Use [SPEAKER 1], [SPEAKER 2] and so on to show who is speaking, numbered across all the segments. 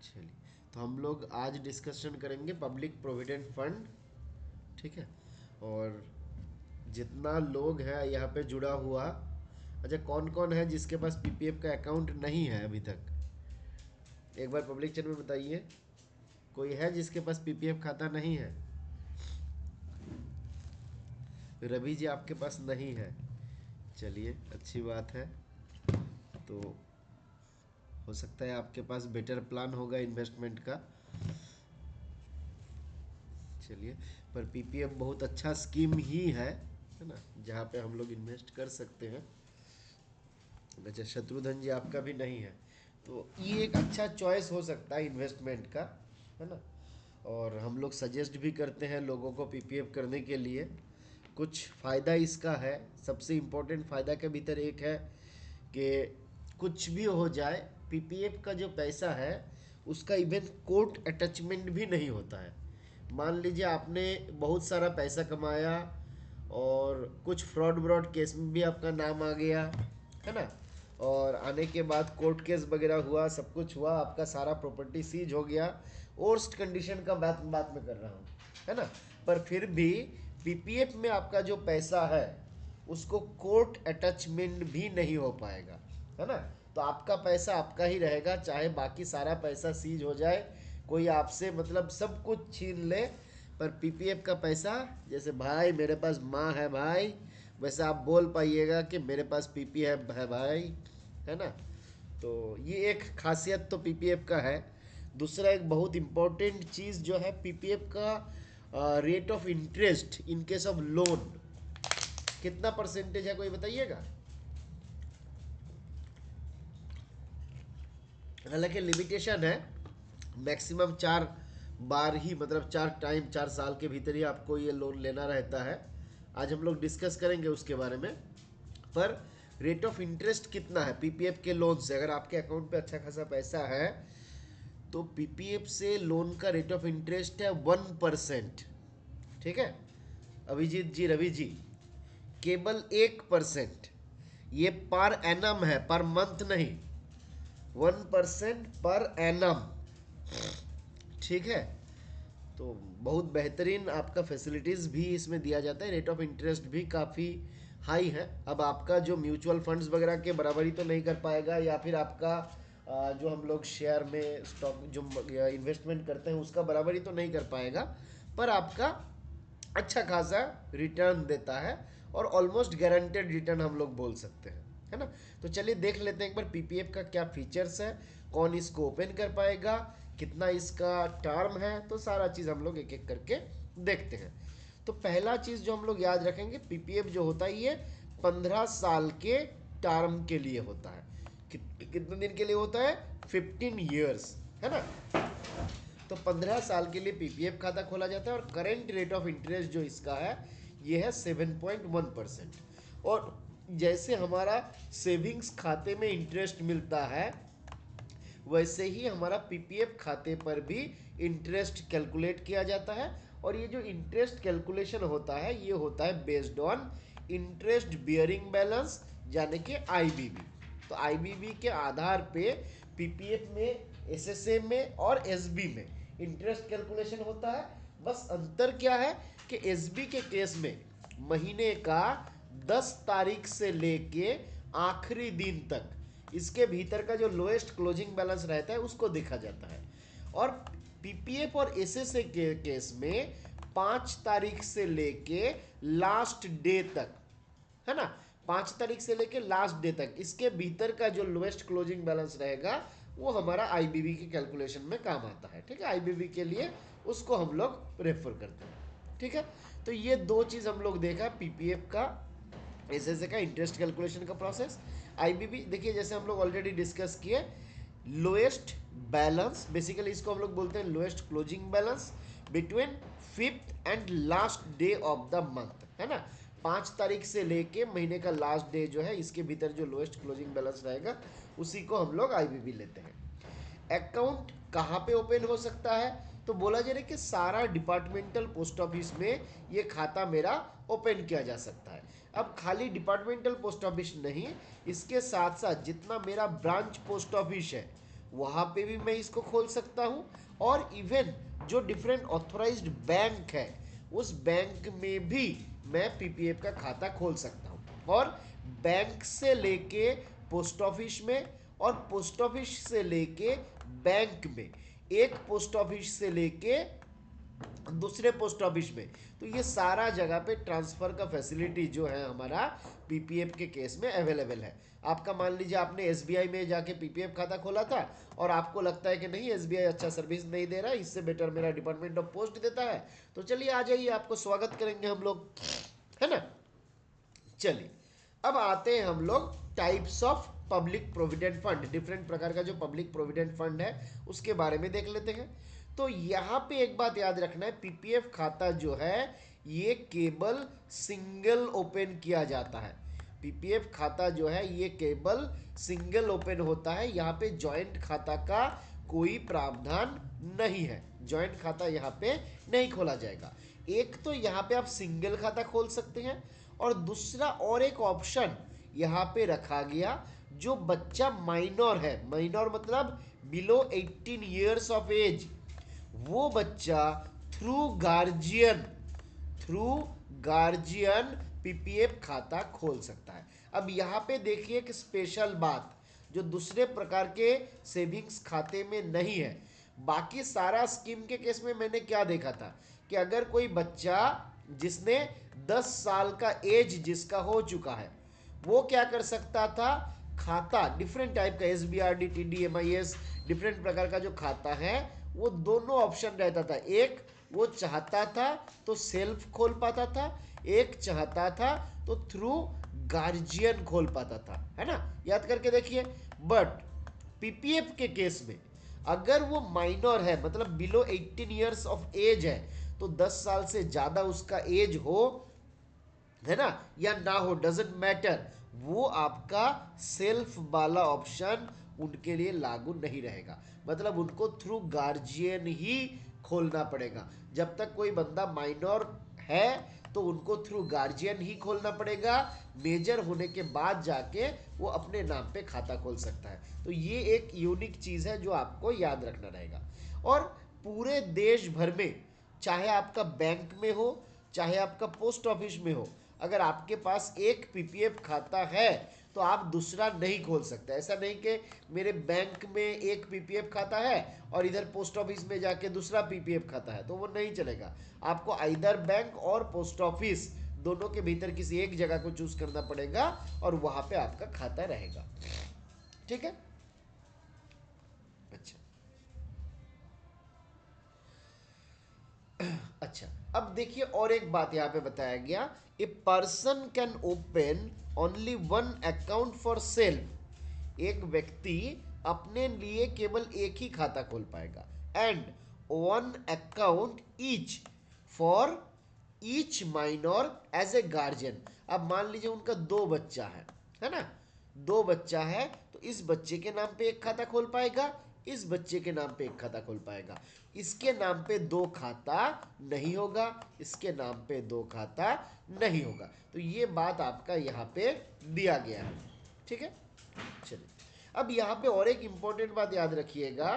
[SPEAKER 1] चलिए, तो हम लोग आज डिस्कशन करेंगे पब्लिक प्रोविडेंट फंड। ठीक है। और जितना लोग है यहाँ पे जुड़ा हुआ, अच्छा कौन कौन है जिसके पास पीपीएफ का अकाउंट नहीं है अभी तक, एक बार पब्लिक चैट में बताइए। कोई है जिसके पास पीपीएफ खाता नहीं है? रवि जी आपके पास नहीं है, चलिए अच्छी बात है। तो हो सकता है आपके पास बेटर प्लान होगा इन्वेस्टमेंट का। चलिए, पर पीपीएफ बहुत अच्छा स्कीम ही है ना, जहाँ पे हम लोग इन्वेस्ट कर सकते हैं। अच्छा, शत्रुघ्न जी आपका भी नहीं है, तो ये एक अच्छा चॉइस हो सकता है इन्वेस्टमेंट का, है ना। और हम लोग सजेस्ट भी करते हैं लोगों को पीपीएफ करने के लिए। कुछ फ़ायदा इसका है, सबसे इम्पोर्टेंट फ़ायदा के भीतर एक है कि कुछ भी हो जाए, पीपीएफ का जो पैसा है उसका इवन कोर्ट अटैचमेंट भी नहीं होता है। मान लीजिए आपने बहुत सारा पैसा कमाया और कुछ फ्रॉड ब्रॉड केस में भी आपका नाम आ गया, है ना, और आने के बाद कोर्ट केस वगैरह हुआ, सब कुछ हुआ, आपका सारा प्रॉपर्टी सीज हो गया। वर्स्ट कंडीशन का बात बात में कर रहा हूँ, है ना। पर फिर भी पीपीएफ में आपका जो पैसा है उसको कोर्ट अटैचमेंट भी नहीं हो पाएगा, है ना। तो आपका पैसा आपका ही रहेगा, चाहे बाकी सारा पैसा सीज हो जाए, कोई आपसे मतलब सब कुछ छीन ले। पर पीपीएफ का पैसा, जैसे भाई मेरे पास माँ है भाई, वैसे आप बोल पाइएगा कि मेरे पास पीपीएफ है भाई, है ना। तो ये एक खासियत तो पीपीएफ का है। दूसरा एक बहुत इम्पोर्टेंट चीज़ जो है पीपीएफ का, rate of interest in case of loan कितना परसेंटेज है, कोई बताइएगा। हालांकि लिमिटेशन है, मैक्सिमम 4 बार ही, मतलब 4 टाइम 4 साल के भीतर ही आपको ये लोन लेना रहता है। आज हम लोग डिस्कस करेंगे उसके बारे में। पर रेट ऑफ इंटरेस्ट कितना है पीपीएफ के लोन से, अगर आपके अकाउंट पे अच्छा खासा पैसा है तो पीपीएफ से लोन का रेट ऑफ इंटरेस्ट है 1%। ठीक है, अभिजीत जी, रवि जी, केवल 1%। ये पर एनम है, पर मंथ नहीं, 1% पर एनम। ठीक है, तो बहुत बेहतरीन आपका फैसिलिटीज़ भी इसमें दिया जाता है, रेट ऑफ इंटरेस्ट भी काफ़ी हाई है। अब आपका जो म्यूचुअल फंड्स वगैरह के बराबरी तो नहीं कर पाएगा, या फिर आपका जो हम लोग शेयर में स्टॉक जो इन्वेस्टमेंट करते हैं उसका बराबरी तो नहीं कर पाएगा, पर आपका अच्छा खासा रिटर्न देता है, और ऑलमोस्ट गारंटेड रिटर्न हम लोग बोल सकते हैं, है ना। तो चलिए देख लेते हैं एक बार पीपीएफ का क्या फीचर्स है, कौन इसको ओपन कर पाएगा, कितना इसका टर्म है, तो सारा चीज़ हम लोग एक एक करके देखते हैं। तो पहला चीज़ जो हम लोग याद रखेंगे, पीपीएफ जो होता है ये 15 साल के टर्म के लिए होता है। कितने दिन के लिए होता है? 15 ईयर्स, है ना। तो 15 साल के लिए पीपीएफ खाता खोला जाता है, और करेंट रेट ऑफ इंटरेस्ट जो इसका है ये है 7.1%। और जैसे हमारा सेविंग्स खाते में इंटरेस्ट मिलता है, वैसे ही हमारा पीपीएफ खाते पर भी इंटरेस्ट कैलकुलेट किया जाता है। और ये जो इंटरेस्ट कैलकुलेशन होता है ये होता है based on interest bearing balance, यानी कि आईबीबी। तो आईबीबी के आधार पे पीपीएफ में, एसएसए में और एसबी में इंटरेस्ट कैलकुलेशन होता है। बस अंतर क्या है कि एसबी के केस में महीने का 10 तारीख से लेके आखिरी दिन तक इसके भीतर का जो लोएस्ट क्लोजिंग बैलेंस रहता है उसको देखा जाता है। और पीपीएफ और एसएसए के केस में 5 तारीख से लेके लास्ट डे तक, है ना, 5 तारीख से लेके लास्ट डे तक इसके भीतर का जो लोएस्ट क्लोजिंग बैलेंस रहेगा वो हमारा आईबीबी के कैलकुलेशन में काम आता है। ठीक है, आईबीबी के लिए उसको हम लोग रेफर करते हैं। ठीक है, तो ये दो चीज़ हम लोग देखा, पीपीएफ का, एसएसए का इंटरेस्ट कैलकुलेशन का प्रोसेस। आईबीबी देखिए, जैसे हम लोग ऑलरेडी डिस्कस किए, लोएस्ट बैलेंस, बेसिकली इसको हम लोग बोलते हैं lowest closing balance between fifth and last day of the month, है ना। 5 तारीख से लेके महीने का लास्ट डे जो है इसके भीतर जो लोएस्ट क्लोजिंग बैलेंस रहेगा उसी को हम लोग आईबीबी लेते हैं। अकाउंट कहाँ पे ओपन हो सकता है? तो बोला जा रहा है कि सारा डिपार्टमेंटल पोस्ट ऑफिस में ये खाता मेरा ओपन किया जा सकता है। अब खाली डिपार्टमेंटल पोस्ट ऑफिस नहीं, इसके साथ साथ जितना मेरा ब्रांच पोस्ट ऑफिस है वहाँ पे भी मैं इसको खोल सकता हूँ। और इवन जो डिफरेंट ऑथोराइज्ड बैंक है उस बैंक में भी मैं पीपीएफ का खाता खोल सकता हूँ। और बैंक से लेके पोस्ट ऑफिस में, और पोस्ट ऑफिस से लेके बैंक में, एक पोस्ट ऑफिस से लेके दूसरे पोस्ट ऑफिस में, तो ये सारा जगह पे ट्रांसफर का फैसिलिटी जो है हमारा पीपीएफ के केस में अवेलेबल है। आपका मान लीजिए आपने एसबीआई में जाके पीपीएफ खाता खोला था और आपको लगता है कि नहीं एसबीआई अच्छा सर्विस नहीं दे रहा है, इससे बेटर मेरा डिपार्टमेंट ऑफ पोस्ट देता है, तो चलिए आ जाइए, आपको स्वागत करेंगे हम लोग, है ना। चलिए अब आते हैं हम लोग types of public provident fund, different प्रकार का जो पब्लिक प्रोविडेंट फंड है उसके बारे में देख लेते हैं। तो यहाँ पे एक बात याद रखना है, पीपीएफ खाता जो है ये केवल सिंगल ओपन किया जाता है। पीपीएफ खाता जो है ये केवल सिंगल ओपन होता है, यहाँ पे जॉइंट खाता का कोई प्रावधान नहीं है, जॉइंट खाता यहाँ पे नहीं खोला जाएगा। एक तो यहाँ पे आप सिंगल खाता खोल सकते हैं, और दूसरा और एक ऑप्शन यहाँ पे रखा गया, जो बच्चा माइनर है, माइनर मतलब बिलो 18 ईयर्स ऑफ एज, वो बच्चा through guardian, through guardian PPF खाता खोल सकता है। अब यहाँ पे देखिए एक स्पेशल बात जो दूसरे प्रकार के सेविंग्स खाते में नहीं है। बाकी सारा स्कीम के केस में मैंने क्या देखा था कि अगर कोई बच्चा जिसने 10 साल का एज जिसका हो चुका है वो क्या कर सकता था, खाता डिफरेंट टाइप का S B R D T D M I S different प्रकार का जो खाता है वो दोनों ऑप्शन रहता था। एक वो चाहता था तो सेल्फ खोल पाता था, एक चाहता था तो थ्रू गार्जियन खोल पाता था, है ना, याद करके देखिए। बट पीपीएफ के केस में अगर वो माइनर है मतलब बिलो 18 ईयर्स ऑफ एज है, तो 10 साल से ज़्यादा उसका एज हो, है ना, या ना हो, डजेंट मैटर, वो आपका सेल्फ वाला ऑप्शन उनके लिए लागू नहीं रहेगा। मतलब उनको थ्रू गार्जियन ही खोलना पड़ेगा। जब तक कोई बंदा माइनर है तो उनको थ्रू गार्जियन ही खोलना पड़ेगा, मेजर होने के बाद जाके वो अपने नाम पे खाता खोल सकता है। तो ये एक यूनिक चीज़ है जो आपको याद रखना रहेगा। और पूरे देश भर में, चाहे आपका बैंक में हो चाहे आपका पोस्ट ऑफिस में हो, अगर आपके पास एक पीपीएफ खाता है तो आप दूसरा नहीं खोल सकते। ऐसा नहीं कि मेरे बैंक में एक पीपीएफ खाता है और इधर पोस्ट ऑफिस में जाके दूसरा पीपीएफ खाता है, तो वो नहीं चलेगा। आपको आइदर बैंक और पोस्ट ऑफिस दोनों के भीतर किसी एक जगह को चूज करना पड़ेगा और वहां पे आपका खाता रहेगा। ठीक है, अच्छा अच्छा। अब देखिए और एक बात यहाँ पे बताया गया, a person can open only one account for self, एक व्यक्ति अपने लिए केवल एक ही खाता खोल पाएगा, and one account each for each minor as a guardian. अब मान लीजिए उनका दो बच्चा है ना, दो बच्चा है तो इस बच्चे के नाम पे एक खाता खोल पाएगा, इस बच्चे के नाम पे एक खाता खोल पाएगा, इसके नाम पे दो खाता नहीं होगा, इसके नाम पे दो खाता नहीं होगा। तो ये बात आपका यहाँ पे दिया गया है। ठीक है, चलिए अब यहाँ पे और एक इंपॉर्टेंट बात याद रखिएगा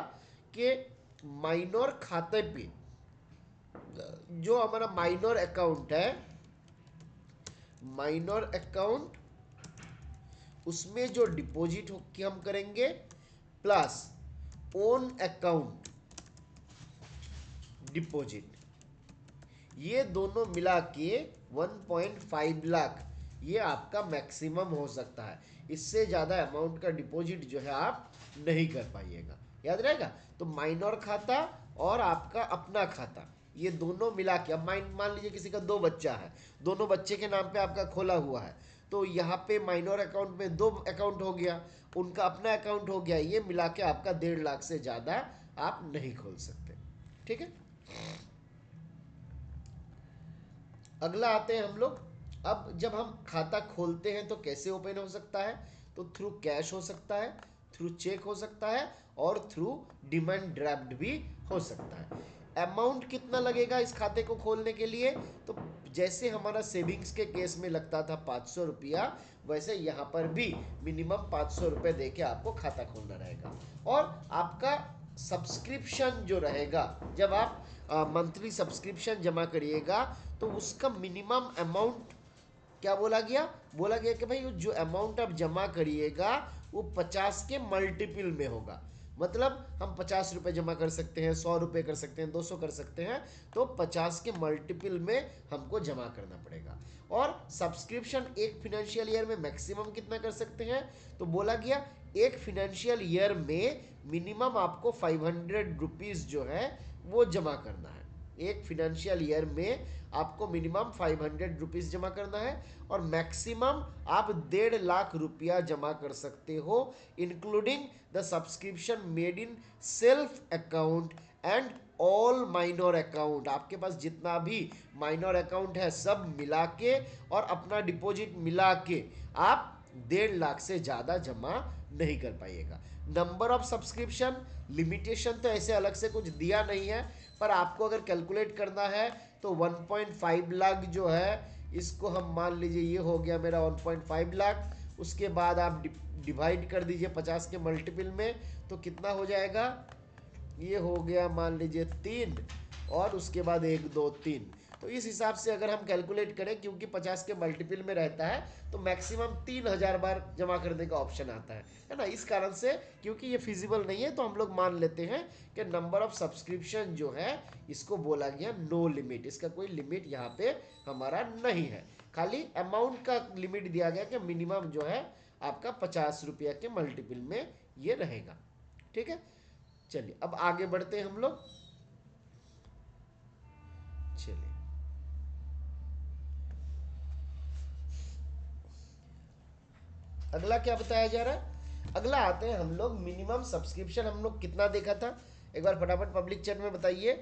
[SPEAKER 1] कि माइनर खाते पे जो हमारा माइनर अकाउंट है, माइनर अकाउंट उसमें जो डिपॉजिट हम करेंगे प्लस ओन अकाउंट डिपॉजिट, ये दोनों मिला के 1.5 लाख ये आपका मैक्सिमम हो सकता है। इससे ज़्यादा अमाउंट का डिपॉजिट जो है आप नहीं कर पाइएगा, याद रहेगा। तो माइनर खाता और आपका अपना खाता ये दोनों मिला के, अब मान लीजिए किसी का दो बच्चा है, दोनों बच्चे के नाम पे आपका खोला हुआ है, तो यहाँ पे माइनर अकाउंट में दो अकाउंट हो गया, उनका अपना अकाउंट हो गया, ये मिला के आपका 1.5 लाख से ज़्यादा आप नहीं खोल सकते। ठीक है, अगला आते हैं हम लोग। अब जब हम खाता खोलते हैं तो कैसे ओपन हो सकता है, तो थ्रू कैश हो सकता है, थ्रू चेक हो सकता है और थ्रू डिमांड ड्राफ्ट भी हो सकता है। अमाउंट कितना लगेगा इस खाते को खोलने के लिए, तो जैसे हमारा सेविंग्स के केस में लगता था 500 रुपया, वैसे यहाँ पर भी मिनिमम 500 रुपये दे के आपको खाता खोलना रहेगा। और आपका सब्सक्रिप्शन जो रहेगा, जब आप मंथली सब्सक्रिप्शन जमा करिएगा तो उसका मिनिमम अमाउंट क्या बोला गया, बोला गया कि भाई जो अमाउंट आप जमा करिएगा वो 50 के मल्टीपल में होगा। मतलब हम 50 रुपये जमा कर सकते हैं, 100 रुपये कर सकते हैं, 200 कर सकते हैं, तो 50 के मल्टीपल में हमको जमा करना पड़ेगा। और सब्सक्रिप्शन एक फिनेंशियल ईयर में मैक्सिमम कितना कर सकते हैं, तो बोला गया एक फिनेंशियल ईयर में मिनिमम आपको 500 रुपीज़ जो है वो जमा करना है। एक फिनेंशियल ईयर में आपको मिनिमम 500 रुपीज़ जमा करना है और मैक्सिमम आप 1.5 लाख रुपया जमा कर सकते हो, including the subscription made in self account and all minor account. आपके पास जितना भी माइनर अकाउंट है सब मिला के और अपना डिपॉजिट मिला के आप 1.5 लाख से ज़्यादा जमा नहीं कर पाइएगा। नंबर ऑफ सब्सक्रिप्शन लिमिटेशन तो ऐसे अलग से कुछ दिया नहीं है, पर आपको अगर कैलकुलेट करना है तो 1.5 लाख जो है, इसको हम मान लीजिए ये हो गया मेरा 1.5 लाख, उसके बाद आप डिवाइड कर दीजिए 50 के मल्टीपल में, तो कितना हो जाएगा, ये हो गया मान लीजिए 3 और उसके बाद 1 2 3। तो इस हिसाब से अगर हम कैलकुलेट करें, क्योंकि 50 के मल्टीपल में रहता है तो मैक्सिमम 3000 बार जमा करने का ऑप्शन आता है ना। इस कारण से क्योंकि ये फिजिबल नहीं है तो हम लोग मान लेते हैं कि नंबर ऑफ सब्सक्रिप्शन जो है इसको बोला गया नो लिमिट, इसका कोई लिमिट यहाँ पे हमारा नहीं है, खाली अमाउंट का लिमिट दिया गया कि मिनिमम जो है आपका 50 रुपया के मल्टीपल में ये रहेगा। ठीक है, चलिए अब आगे बढ़ते हैं हम लोग। चलिए अगला क्या बताया जा रहा है, अगला आते हैं हम लोग मिनिमम सब्सक्रिप्शन। हम लोग कितना देखा था, एक बार फटाफट पब्लिक चैट में बताइए,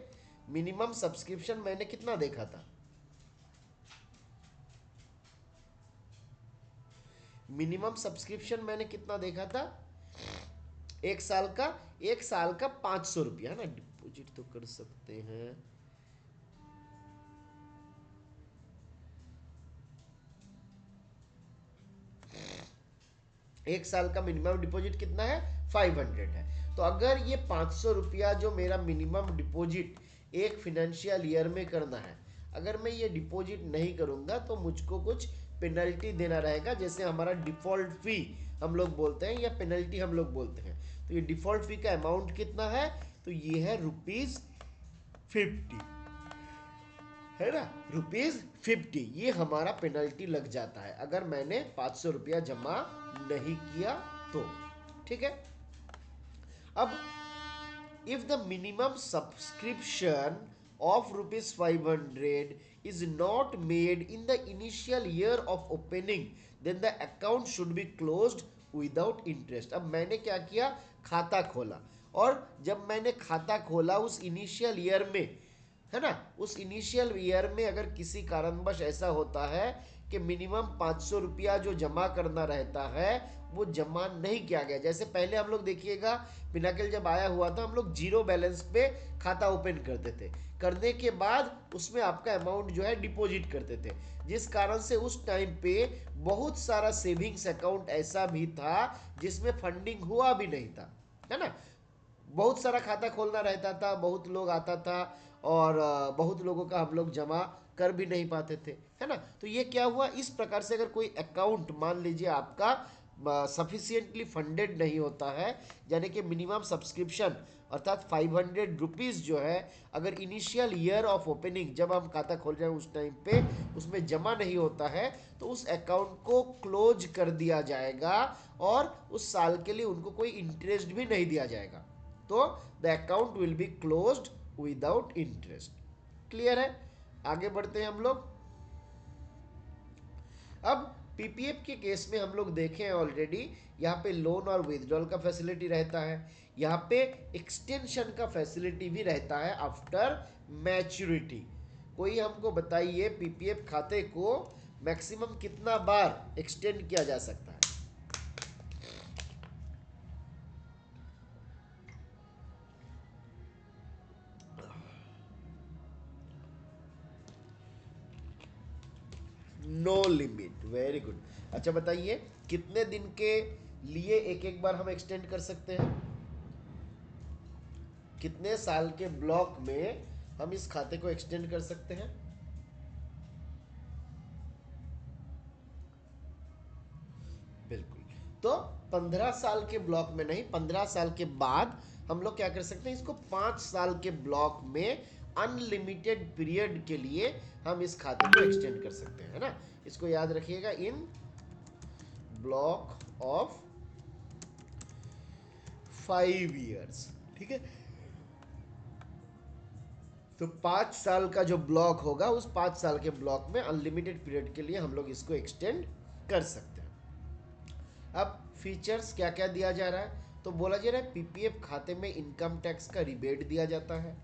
[SPEAKER 1] मिनिमम सब्सक्रिप्शन मैंने कितना देखा था, मिनिमम सब्सक्रिप्शन मैंने कितना देखा था, एक साल का, एक साल का 500 रुपया है ना, डिपॉजिट तो कर सकते हैं। एक साल का मिनिमम डिपॉजिट कितना है, 500 है। तो अगर ये 500 रुपया जो मेरा मिनिमम डिपॉजिट एक फिनेंशियल ईयर में करना है, अगर मैं ये डिपॉजिट नहीं करूंगा तो मुझको कुछ पेनल्टी देना रहेगा, जैसे हमारा डिफॉल्ट फी हम लोग बोलते हैं या पेनल्टी हम लोग बोलते हैं। तो ये डिफॉल्ट फी का अमाउंट कितना है, तो ये है ₹50, है ना, ₹50 ये हमारा पेनल्टी लग जाता है अगर मैंने 500 रुपया जमा नहीं किया तो। ठीक है, अब if the minimum subscription of ₹500 is not made in the initial year of opening, then the account should be closed without interest। अब मैंने क्या किया, खाता खोला, और जब मैंने खाता खोला उस इनिशियल ईयर में, है ना, उस इनिशियल ईयर में अगर किसी कारणवश ऐसा होता है कि मिनिमम 500 रुपया जो जमा करना रहता है वो जमा नहीं किया गया, जैसे पहले हम लोग देखिएगा पिनाकिल जब आया हुआ था हम लोग जीरो बैलेंस पे खाता ओपन करते थे, करने के बाद उसमें आपका अमाउंट जो है डिपॉजिट करते थे, जिस कारण से उस टाइम पे बहुत सारा सेविंग्स अकाउंट ऐसा भी था जिसमें फंडिंग हुआ भी नहीं था, है ना। बहुत सारा खाता खोलना रहता था, बहुत लोग आता था और बहुत लोगों का हम लोग जमा कर भी नहीं पाते थे, है ना। तो ये क्या हुआ, इस प्रकार से अगर कोई अकाउंट मान लीजिए आपका सफिशिएंटली फंडेड नहीं होता है, यानी कि मिनिमम सब्सक्रिप्शन अर्थात 500 रुपीज़ जो है अगर इनिशियल ईयर ऑफ ओपनिंग जब हम खाता खोल रहे हैं उस टाइम पे उसमें जमा नहीं होता है, तो उस अकाउंट को क्लोज कर दिया जाएगा और उस साल के लिए उनको कोई इंटरेस्ट भी नहीं दिया जाएगा। तो the account will be closed without interest. Clear है, आगे बढ़ते हैं हम लोग। अब पीपीएफ के केस में हम लोग देखें ऑलरेडी, यहाँ पे लोन और विथड्रॉल का फैसिलिटी रहता है, यहाँ पे एक्सटेंशन का फैसिलिटी भी रहता है आफ्टर मैच्योरिटी। कोई हमको बताइए पीपीएफ खाते को मैक्सिमम कितना बार एक्सटेंड किया जा सकता है। No limit, very good. अच्छा बताइए कितने दिन के लिए एक एक बार हम एक्सटेंड कर सकते हैं, कितने साल के ब्लॉक में हम इस खाते को एक्सटेंड कर सकते हैं? बिल्कुल। तो 15 साल के ब्लॉक में नहीं, 15 साल के बाद हम लोग क्या कर सकते हैं, इसको 5 साल के ब्लॉक में अनलिमिटेड पीरियड के लिए हम इस खाते को एक्सटेंड कर सकते हैं, है ना। इसको याद रखिएगा, इन ब्लॉक ऑफ 5 years, ठीक है। तो 5 साल का जो ब्लॉक होगा, उस 5 साल के ब्लॉक में अनलिमिटेड पीरियड के लिए हम लोग इसको एक्सटेंड कर सकते हैं। अब फीचर्स क्या क्या दिया जा रहा है, तो बोला जा रहा है पीपीएफ खाते में इनकम टैक्स का रिबेट दिया जाता है,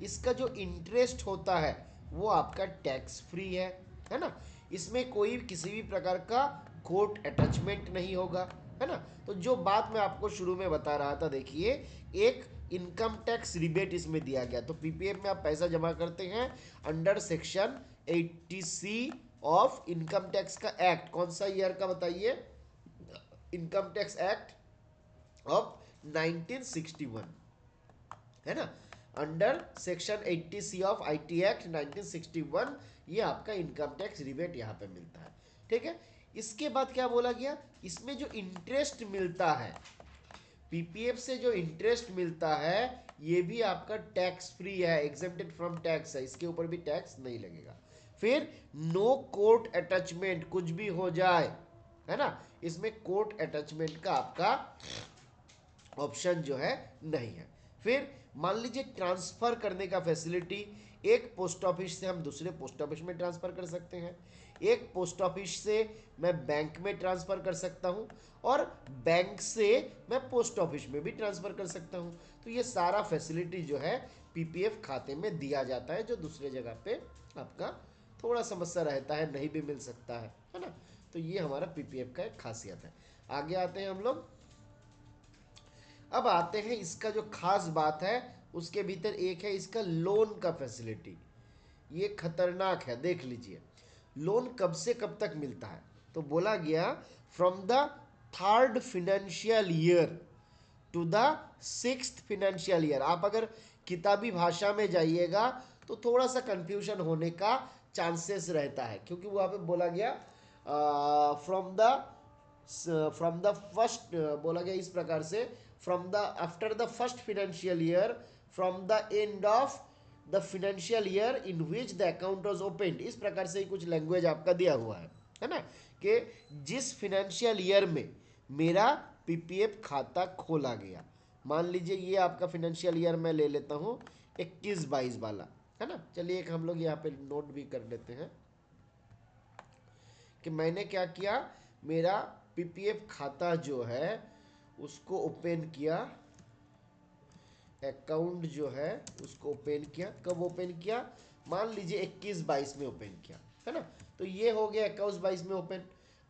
[SPEAKER 1] इसका जो इंटरेस्ट होता है वो आपका टैक्स फ्री है ना। इसमें कोई किसी भी प्रकार का कोर्ट अटैचमेंट नहीं होगा, है ना। तो जो बात मैं आपको शुरू में बता रहा था, देखिए एक इनकम टैक्स रिबेट इसमें दिया गया। तो पीपीएफ में आप पैसा जमा करते हैं under section 80C of income tax का एक्ट, कौन सा ईयर का बताइए, इनकम टैक्स एक्ट ऑफ 1961, है ना। Under section 80C of IT act 1961 ये आपका इनकम टैक्स रिबेट यहाँ पे मिलता है, ठीक है। इसके बाद क्या बोला गया, इसमें जो इंटरेस्ट मिलता है, पीपीएफ से जो इंटरेस्ट मिलता है ये भी आपका टैक्स फ्री है, एग्जेम्प्टेड फ्रॉम टैक्स है, इसके ऊपर भी टैक्स नहीं लगेगा। फिर नो कोर्ट अटैचमेंट, कुछ भी हो जाए, है ना, इसमें कोर्ट अटैचमेंट का आपका ऑप्शन जो है नहीं है। फिर मान लीजिए ट्रांसफर करने का फैसिलिटी, एक पोस्ट ऑफिस से हम दूसरे पोस्ट ऑफिस में ट्रांसफर कर सकते हैं, एक पोस्ट ऑफिस से मैं बैंक में ट्रांसफर कर सकता हूं, और बैंक से मैं पोस्ट ऑफिस में भी ट्रांसफर कर सकता हूं। तो ये सारा फैसिलिटी जो है पीपीएफ खाते में दिया जाता है, जो दूसरे जगह पे आपका थोड़ा समस्या रहता है, नहीं भी मिल सकता है ना। तो ये हमारा पीपीएफ का एक खासियत है। आगे आते हैं हम लोग, अब आते हैं इसका जो खास बात है, उसके भीतर एक है इसका लोन का फैसिलिटी। ये खतरनाक है, देख लीजिए लोन कब से कब तक मिलता है। तो बोला गया from the 3rd financial year to the 6th financial year. आप अगर किताबी भाषा में जाइएगा तो थोड़ा सा कंफ्यूजन होने का चांसेस रहता है, क्योंकि वहां पे बोला गया फ्रॉम द फर्स्ट, बोला गया इस प्रकार से, from the after the first financial year from the end of the financial year in which the account was opened, इस प्रकार से कुछ लैंग्वेज आपका दिया हुआ है ना, कि जिस फाइनेंशियल ईयर में मेरा पीपीएफ खाता खोला गया। मान लीजिए ये आपका फाइनेंशियल ईयर मैं ले लेता हूँ 21-22 वाला, है ना। चलिए एक हम लोग यहाँ पे नोट भी कर लेते हैं कि मैंने क्या किया, मेरा पीपीएफ खाता जो है उसको ओपन किया, अकाउंट जो है उसको ओपन किया, कब ओपन किया, मान लीजिए 21-22 में ओपन किया, है ना। तो ये हो गया 21-22 में ओपन।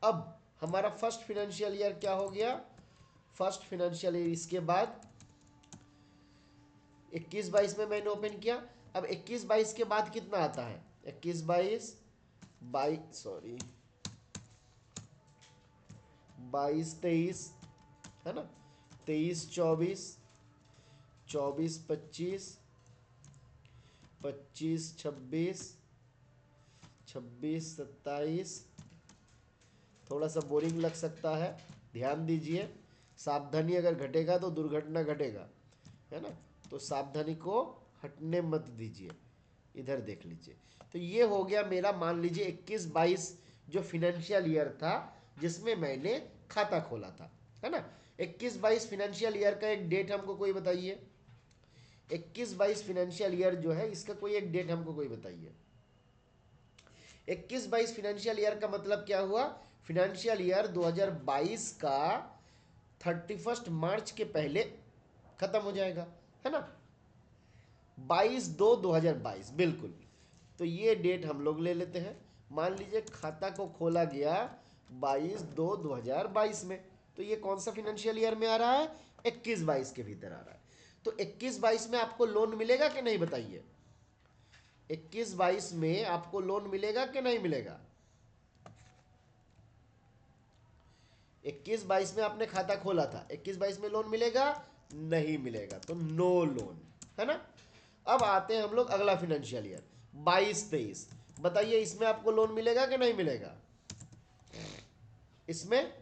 [SPEAKER 1] अब हमारा फर्स्ट फाइनेंशियल ईयर क्या हो गया, फर्स्ट फाइनेंशियल ईयर, इसके बाद 21-22 में मैंने ओपन किया। अब 21-22 के बाद कितना आता है, 21-22 सॉरी 22-23, है ना, 23-24, 24-25, 25-26, 26-27, थोड़ा सा बोरिंग लग सकता है, ध्यान दीजिए, सावधानी अगर घटेगा तो दुर्घटना घटेगा, है ना। तो सावधानी को हटने मत दीजिए, इधर देख लीजिए। तो ये हो गया मेरा, मान लीजिए 21-22 जो फिनेंशियल ईयर था जिसमें मैंने खाता खोला था, है ना। 21-22 फिनेंशियल ईयर का एक डेट हमको कोई बताइए, 21-22 फिनेंशियल ईयर जो है इसका कोई एक डेट हमको कोई बताइए। 21-22 फिनेंशियल ईयर का मतलब क्या हुआ, फिनेंशियल ईयर 2022 का 31 मार्च के पहले खत्म हो जाएगा, है ना, 22/2/2022, बिल्कुल। तो ये डेट हम लोग ले लेते हैं। मान लीजिए खाता को खोला गया 22/2/2022 में, तो ये कौन सा फिनेंशियल ईयर में आ रहा है, 21-22 के भीतर आ रहा है। तो 21-22 में आपको लोन मिलेगा कि नहीं बताइए, 21-22 में आपको लोन मिलेगा कि नहीं मिलेगा, 21-22 में आपने खाता खोला था, 21-22 में लोन मिलेगा? नहीं मिलेगा, तो नो लोन, है ना। अब आते हैं हम लोग अगला फिनेंशियल ईयर 22-23। बताइए इसमें आपको लोन मिलेगा कि नहीं मिलेगा? इसमें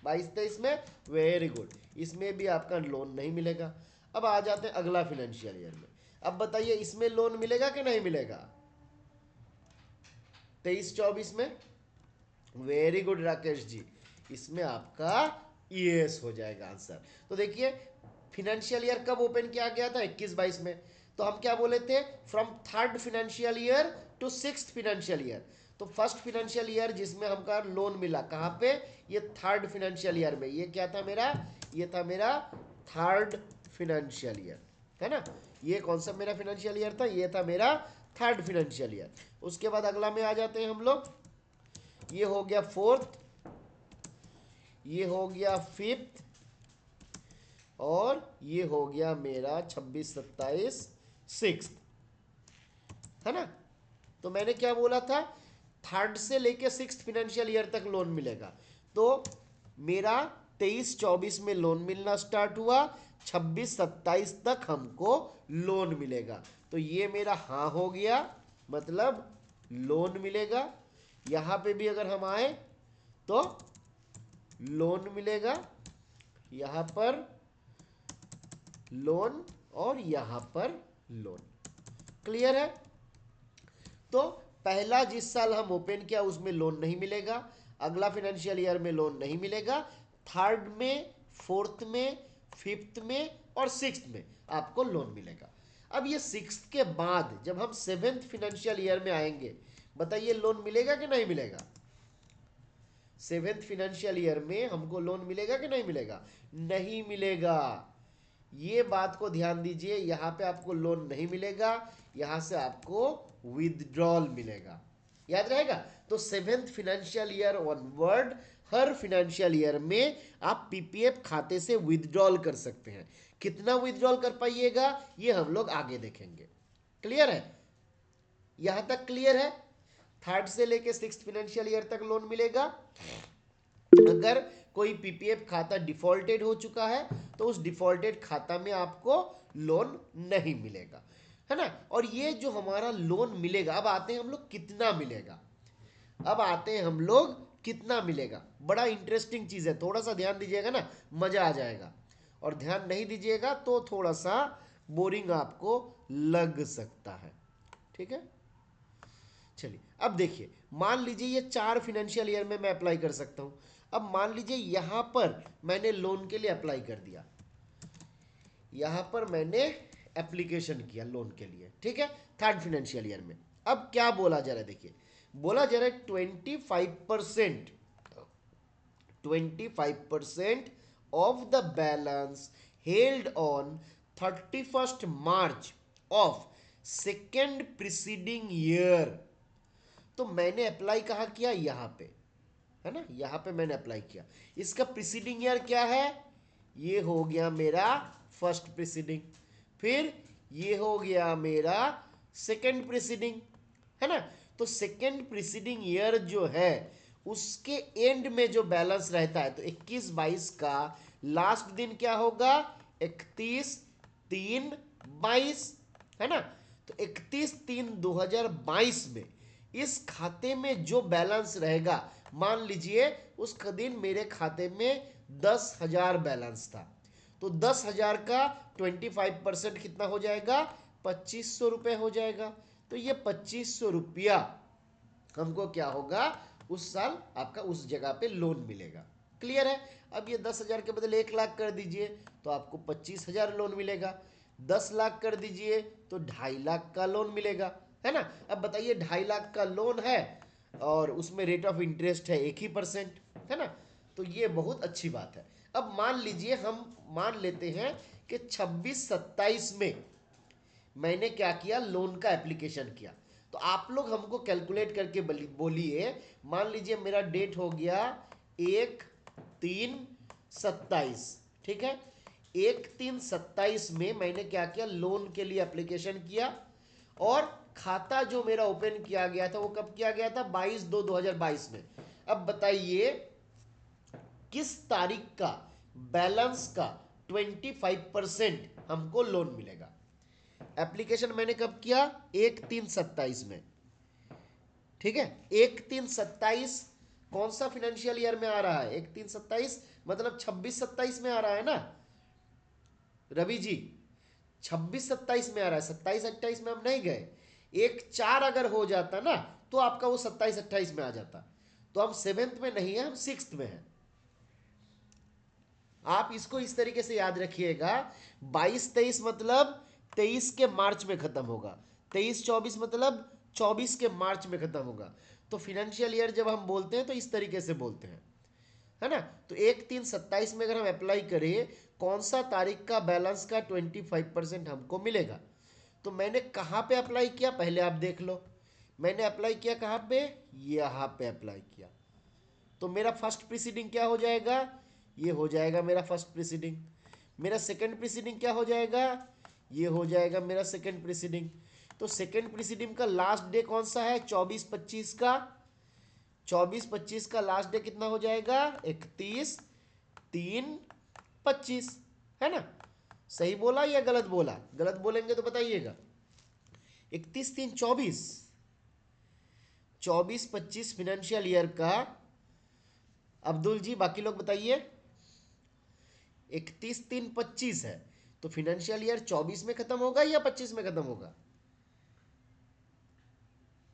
[SPEAKER 1] 22-23 में, वेरी गुड, इसमें भी आपका लोन नहीं मिलेगा। अब आ जाते हैं अगला फिनेंशियल ईयर में। अब बताइए इसमें लोन मिलेगा कि नहीं मिलेगा? 23-24 में, वेरी गुड राकेश जी, इसमें आपका यस हो जाएगा आंसर। तो देखिए फिनेंशियल ईयर कब ओपन किया गया था? 21-22 में। तो हम क्या बोले थे? From third financial year to sixth financial year. तो फर्स्ट फिनेंशियल ईयर जिसमें हमका लोन मिला कहाँ पे? ये थर्ड फिनेंशियल ईयर में। ये क्या था मेरा? ये था मेरा थर्ड फिनेंशियल ईयर, है ना। ये कौन सा मेरा फिनेंशियल ईयर था? ये था मेरा थर्ड फिनेंशियल ईयर। उसके बाद अगला में आ जाते हैं हम लोग। ये हो गया फोर्थ, ये हो गया फिफ्थ, और ये हो गया मेरा 26-27 सिक्स्थ, है ना। तो मैंने क्या बोला था? थर्ड से लेके सिक्स्थ फिनेंशियल ईयर तक लोन मिलेगा। तो मेरा 23-24 में लोन मिलना स्टार्ट हुआ, 26-27 तक हमको लोन मिलेगा। तो ये मेरा हाँ हो गया, मतलब लोन मिलेगा। यहाँ पे भी अगर हम आए तो लोन मिलेगा, यहाँ पर लोन, और यहाँ पर लोन। क्लियर है? तो पहला जिस साल हम ओपन किया उसमें लोन नहीं मिलेगा, अगला फिनेंशियल ईयर में लोन नहीं मिलेगा, थर्ड में, फोर्थ में, फिफ्थ में और सिक्स्थ में आपको लोन मिलेगा। अब ये सिक्स्थ के बाद जब हम सेवेंथ फिनेंशियल ईयर में आएंगे, बताइए लोन मिलेगा कि नहीं मिलेगा? सेवेंथ फिनेंशियल ईयर में हमको लोन मिलेगा कि नहीं मिलेगा? नहीं मिलेगा। ये बात को ध्यान दीजिए, यहां पे आपको लोन नहीं मिलेगा, यहां से आपको विदड्रॉल मिलेगा। याद रहेगा? तो सेवेंथ फिनेंशियल ईयर ऑनवर्ड हर फिनेंशियल ईयर में आप पीपीएफ खाते से विदड्रॉल कर सकते हैं। कितना विदड्रॉल कर पाइएगा ये हम लोग आगे देखेंगे। क्लियर है? यहां तक क्लियर है? थर्ड से लेके सिक्स्थ फिनेंशियल ईयर तक लोन मिलेगा। अगर कोई पीपीएफ खाता डिफॉल्टेड हो चुका है तो उस डिफॉल्टेड खाता में आपको लोन नहीं मिलेगा, है ना। और ये जो हमारा लोन मिलेगा, अब आते हैं हम लोग कितना मिलेगा। अब आते हैं हम लोग कितना मिलेगा। बड़ा इंटरेस्टिंग चीज है, थोड़ा सा ध्यान दीजिएगा ना, मजा आ जाएगा। और ध्यान नहीं दीजिएगा तो थोड़ा सा बोरिंग आपको लग सकता है। ठीक है, चलिए अब देखिए, मान लीजिए ये 4 फिनेंशियल ईयर में मैं अप्लाई कर सकता हूं। अब मान लीजिए यहां पर मैंने लोन के लिए अप्लाई कर दिया, यहां पर मैंने एप्लीकेशन किया लोन के लिए, ठीक है, थर्ड फिनेंशियल ईयर में। अब क्या बोला जा रहा है, देखिए बोला जा रहा है 25% of the balance held on 31st March of second preceding year। तो मैंने अप्लाई कहाँ किया? यहाँ पे, है ना, यहाँ पे मैंने अप्लाई किया। इसका प्रीसीडिंग ईयर क्या है? ये हो गया मेरा फर्स्ट प्रीसीडिंग, फिर ये हो गया मेरा सेकंड प्रीसीडिंग, है ना। तो सेकंड प्रीसीडिंग ईयर जो है उसके एंड में जो बैलेंस रहता है, तो 21-22 का लास्ट दिन क्या होगा? 31/3/22, है ना। तो 31/3/2022 में इस खाते में जो बैलेंस रहेगा, मान लीजिए उस दिन मेरे खाते में 10,000 बैलेंस था, तो 10,000 का 25% कितना हो जाएगा? 2500 रुपये हो जाएगा। तो ये 2500 रुपया हमको क्या होगा? उस साल आपका उस जगह पे लोन मिलेगा। क्लियर है? अब ये 10,000 के बदले 1 लाख कर दीजिए तो आपको 25,000 लोन मिलेगा। 10 लाख कर दीजिए तो 2.5 लाख का लोन मिलेगा, है ना। अब बताइए 2.5 लाख का लोन है और उसमें रेट ऑफ इंटरेस्ट है 1%, है ना। तो ये बहुत अच्छी बात है। अब मान लीजिए हम मान लेते हैं कि 26-27 में मैंने क्या किया? लोन का एप्लीकेशन किया। तो आप लोग हमको कैलकुलेट करके बोलिए, मान लीजिए मेरा डेट हो गया 1/3/27, ठीक है। 1/3/27 में मैंने क्या किया? लोन के लिए एप्लीकेशन किया, और खाता जो मेरा ओपन किया गया था वो कब किया गया था? 22/2/2022 में। अब बताइए किस तारीख का बैलेंस का 25% हमको लोन मिलेगा। एप्लीकेशन मैंने कब किया? 1/3/27 में, ठीक है। 1/3/27 कौन सा फाइनेंशियल ईयर में आ रहा है? 1/3/27 मतलब 26-27 में आ रहा है ना रवि जी, 26-27 में आ रहा है, 27-28 में हम नहीं गए। 1/4 अगर हो जाता ना तो आपका वो 27-28 में आ जाता। तो हम 7th में नहीं है, हम 6th में है। आप इसको इस तरीके से याद रखिएगा, 22-23 मतलब 23 के मार्च में खत्म होगा, 23-24 मतलब 24 के मार्च में खत्म होगा। तो फाइनेंशियल ईयर जब हम बोलते हैं तो इस तरीके से बोलते हैं, है ना। तो 1/3/27 में अगर हम अप्लाई करें, कौन सा तारीख का बैलेंस का 25% हमको मिलेगा। तो मैंने कहाँ पे अप्लाई किया पहले आप देख लो। मैंने अप्लाई किया कहाँ पे? यहाँ पे अप्लाई किया। तो मेरा फर्स्ट प्रीसीडिंग क्या हो जाएगा? ये हो जाएगा मेरा फर्स्ट प्रीसीडिंग। मेरा सेकंड प्रीसीडिंग क्या हो जाएगा? ये हो जाएगा मेरा सेकंड प्रीसीडिंग। तो सेकंड प्रीसीडिंग का लास्ट डे कौन सा है? 24-25 का। 24-25 का लास्ट डे कितना हो जाएगा? 31/3/25, है ना। सही बोला या गलत बोला? गलत बोलेंगे तो बताइएगा। 31/3/24, 24-25 फाइनेंशियल ईयर का। अब्दुल जी बाकी लोग बताइए। 31/3/25 है तो फाइनेंशियल ईयर 24 में खत्म होगा या 25 में खत्म होगा?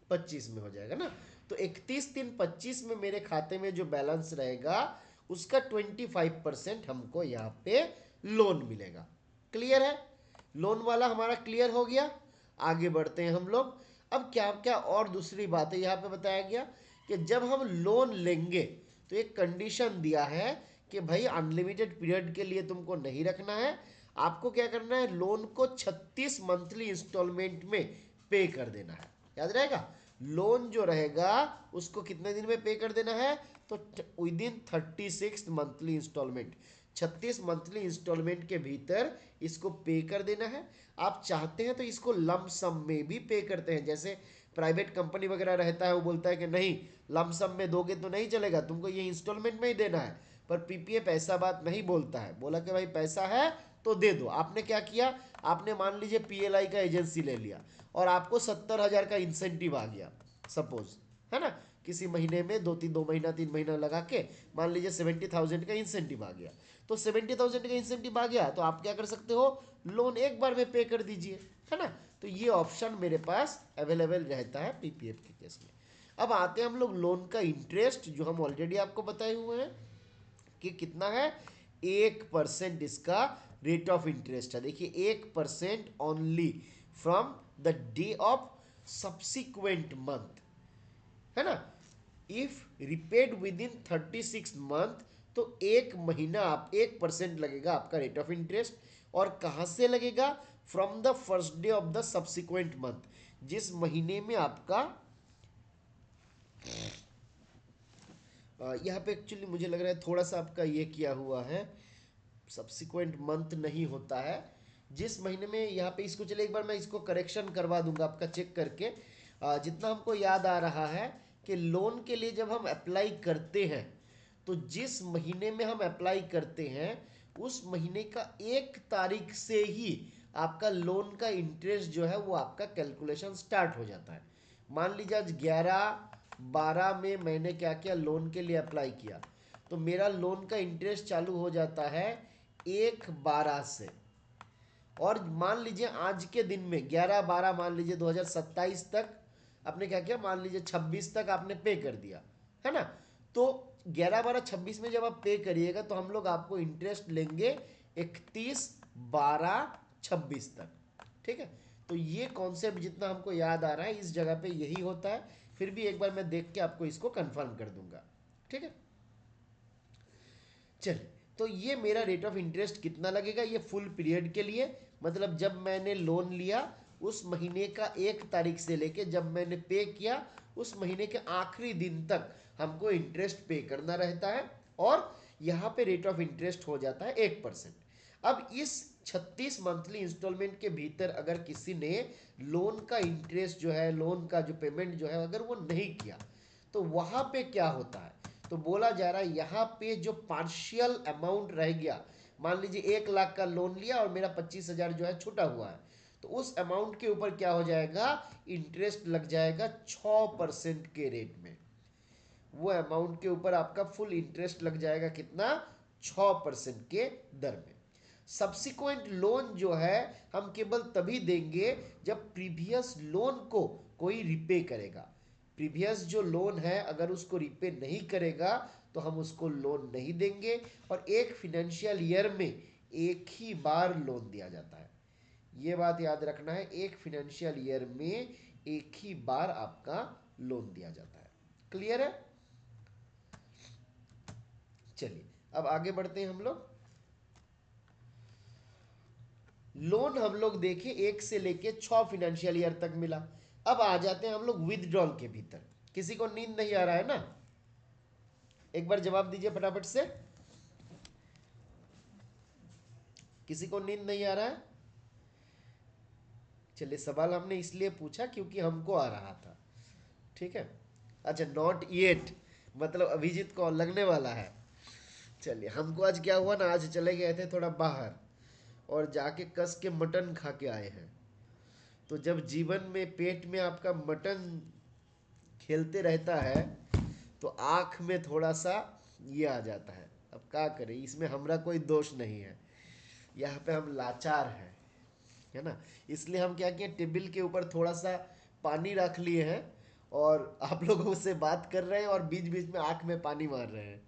[SPEAKER 1] 25 में हो जाएगा ना। तो 31/3/25 में मेरे खाते में जो बैलेंस रहेगा उसका 25% हमको यहाँ पे लोन मिलेगा। क्लियर है? लोन वाला हमारा क्लियर हो गया। आगे बढ़ते हैं हम लोग। अब क्या क्या और दूसरी बातें यहाँ पे बताया गया कि जब हम लोन लेंगे तो एक कंडीशन दिया है कि भाई अनलिमिटेड पीरियड के लिए तुमको नहीं रखना है। आपको क्या करना है? लोन को 36 मंथली इंस्टॉलमेंट में पे कर देना है। याद रहेगा, लोन जो रहेगा उसको कितने दिन में पे कर देना है? तो within 36 monthly installment, 36 monthly installment के भीतर इसको पे कर देना है। आप चाहते हैं तो इसको लम सम में भी पे करते हैं। जैसे प्राइवेट कंपनी वगैरह रहता है, वो बोलता है कि नहीं लम सम में दोगे तो नहीं चलेगा, तुमको ये इंस्टॉलमेंट में ही देना है। पर पीपीएफ ऐसा बात नहीं बोलता है, बोला कि भाई पैसा है तो दे दो। आपने क्या किया? आपने मान लीजिए पीएलआई का एजेंसी ले लिया और आपको 70,000 का इंसेंटिव आ गया सपोज, है ना। किसी महीने में 2 महीना 3 महीना लगा के मान लीजिए 70,000 का इंसेंटिव आ गया। तो 70,000 का इंसेंटिव आ गया तो आप क्या कर सकते हो? लोन एक बार में पे कर दीजिए, है ना। तो ये ऑप्शन मेरे पास अवेलेबल रहता है पीपीएफ के केस में। अब आते हैं हम लोग लोन का इंटरेस्ट, जो हम ऑलरेडी आपको बताए हुए हैं कि कितना है। 1% इसका रेट ऑफ इंटरेस्ट है। देखिए 1% only from the day of subsequent month, है ना। If repaid with in 36 month तो एक महीना आप 1% लगेगा आपका रेट ऑफ इंटरेस्ट। और कहां से लगेगा? From the first day of the subsequent month, जिस महीने में आपका यहाँ पे एक्चुअली मुझे लग रहा है थोड़ा सा आपका ये किया हुआ है, सब्सिक्वेंट मंथ नहीं होता है। जिस महीने में यहाँ पे इसको, चले एक बार मैं इसको करेक्शन करवा दूंगा आपका चेक करके। जितना हमको याद आ रहा है कि लोन के लिए जब हम अप्लाई करते हैं तो जिस महीने में हम अप्लाई करते हैं उस महीने का 1 तारीख से ही आपका लोन का इंटरेस्ट जो है वो आपका कैलकुलेशन स्टार्ट हो जाता है। मान लीजिए आज 11/12 में मैंने क्या किया? लोन के लिए अप्लाई किया, तो मेरा लोन का इंटरेस्ट चालू हो जाता है 1/12 से। और मान लीजिए आज के दिन में 11/12 मान लीजिए 2027 तक आपने क्या किया? मान लीजिए 26 तक आपने पे कर दिया, है ना। तो 11/12/26 में जब आप पे करिएगा तो हम लोग आपको इंटरेस्ट लेंगे 31/12/26 तक, ठीक है। तो ये कॉन्सेप्ट जितना हमको याद आ रहा है इस जगह पे यही होता है। फिर भी एक बार मैं देख के आपको इसको कंफर्म कर दूंगा, ठीक है। चलिए, तो ये मेरा रेट ऑफ इंटरेस्ट कितना लगेगा? ये फुल पीरियड के लिए, मतलब जब मैंने लोन लिया उस महीने का 1 तारीख से लेके जब मैंने पे किया उस महीने के आखिरी दिन तक हमको इंटरेस्ट पे करना रहता है। और यहाँ पे रेट ऑफ इंटरेस्ट हो जाता है 1%। अब इस 36 मंथली इंस्टॉलमेंट के भीतर अगर किसी ने लोन का इंटरेस्ट जो है, लोन का जो पेमेंट जो है अगर वो नहीं किया तो वहाँ पे क्या होता है? तो तो बोला जा रहा है यहाँ पे जो पार्शियल अमाउंट रह गया, मान लीजिए 1 लाख का लोन लिया और मेरा 25,000 जो है छूटा हुआ है, तो उस अमाउंट के ऊपर क्या हो जाएगा, इंटरेस्ट लग जाएगा 6% के रेट में। वो अमाउंट के ऊपर आपका फुल इंटरेस्ट लग जाएगा कितना, 6% के दर में। सब्सिक्वेंट लोन जो है हम केवल तभी देंगे जब प्रीवियस लोन को कोई रिपे करेगा। प्रीवियस जो लोन है अगर उसको रिपे नहीं करेगा तो हम उसको लोन नहीं देंगे, और एक फिनेंशियल ईयर में एक ही बार लोन दिया जाता है। ये बात याद रखना है, एक फिनेंशियल ईयर में एक ही बार आपका लोन दिया जाता है। क्लियर है? चलिए अब आगे बढ़ते हैं हम लोग। लोन हम लोग देखें 1 से लेके 6 फिनेंशियल ईयर तक मिला। अब आ जाते हैं हम लोग विथड्रॉल के भीतर। किसी को नींद नहीं आ रहा है ना? एक बार जवाब दीजिए फटाफट से। किसी को नींद नहीं आ रहा है? चलिए, सवाल हमने इसलिए पूछा क्योंकि हमको आ रहा था। ठीक है, अच्छा, नॉट येट मतलब अभिजीत को लगने वाला है। चलिए, हमको आज क्या हुआ ना, आज चले गए थे थोड़ा बाहर और जाके कस के मटन खा के आए हैं। तो जब जीवन में पेट में आपका मटन खेलते रहता है तो आँख में थोड़ा सा ये आ जाता है। अब क्या करें, इसमें हमारा कोई दोष नहीं है, यहाँ पे हम लाचार हैं, है ना। इसलिए हम क्या किए, टेबल के ऊपर थोड़ा सा पानी रख लिए हैं और आप लोगों से बात कर रहे हैं और बीच बीच में आँख में पानी मार रहे हैं।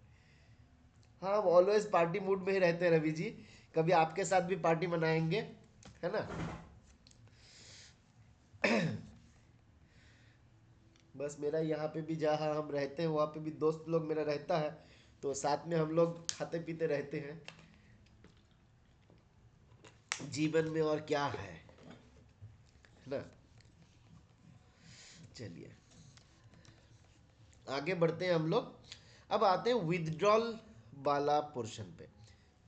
[SPEAKER 1] हाँ, हम ऑलवेज पार्टी मूड में ही रहते हैं रवि जी, कभी आपके साथ भी पार्टी मनाएंगे, है ना। बस मेरा यहाँ पे भी जहाँ हम रहते हैं वहाँ पे भी दोस्त लोग मेरा रहता है, तो साथ में हम लोग खाते पीते रहते हैं। जीवन में और क्या है ना। चलिए आगे बढ़ते हैं हम लोग। अब आते हैं विथड्रॉल वाला पोर्शन पे।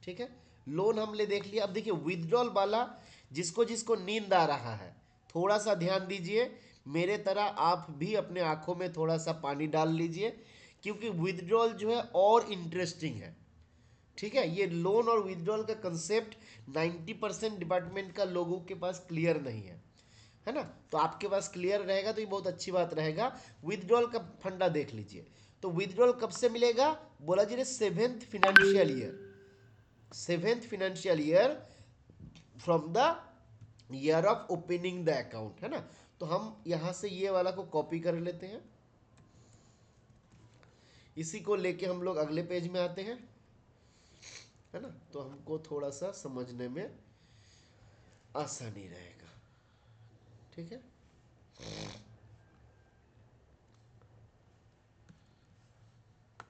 [SPEAKER 1] ठीक है, लोन हमने देख लिया। अब देखिए विथड्रॉल वाला, जिसको जिसको नींद आ रहा है थोड़ा सा ध्यान दीजिए, मेरे तरह आप भी अपने आंखों में थोड़ा सा पानी डाल लीजिए, क्योंकि विथड्रॉल जो है और इंटरेस्टिंग है। ठीक है, ये लोन और विथड्रॉल का कंसेप्ट 90% डिपार्टमेंट का लोगों के पास क्लियर नहीं है ना। तो आपके पास क्लियर रहेगा तो ये बहुत अच्छी बात रहेगा। विथड्रॉल का फंडा देख लीजिए। तो विथड्रॉल कब से मिलेगा, बोला जी ने 7th financial year, 7th financial year from the year of opening the account, है ना। तो हम यहां से ये वाला को कॉपी कर लेते हैं, इसी को लेके हम लोग अगले पेज में आते हैं, है ना। तो हमको थोड़ा सा समझने में आसानी रहेगा। ठीक है,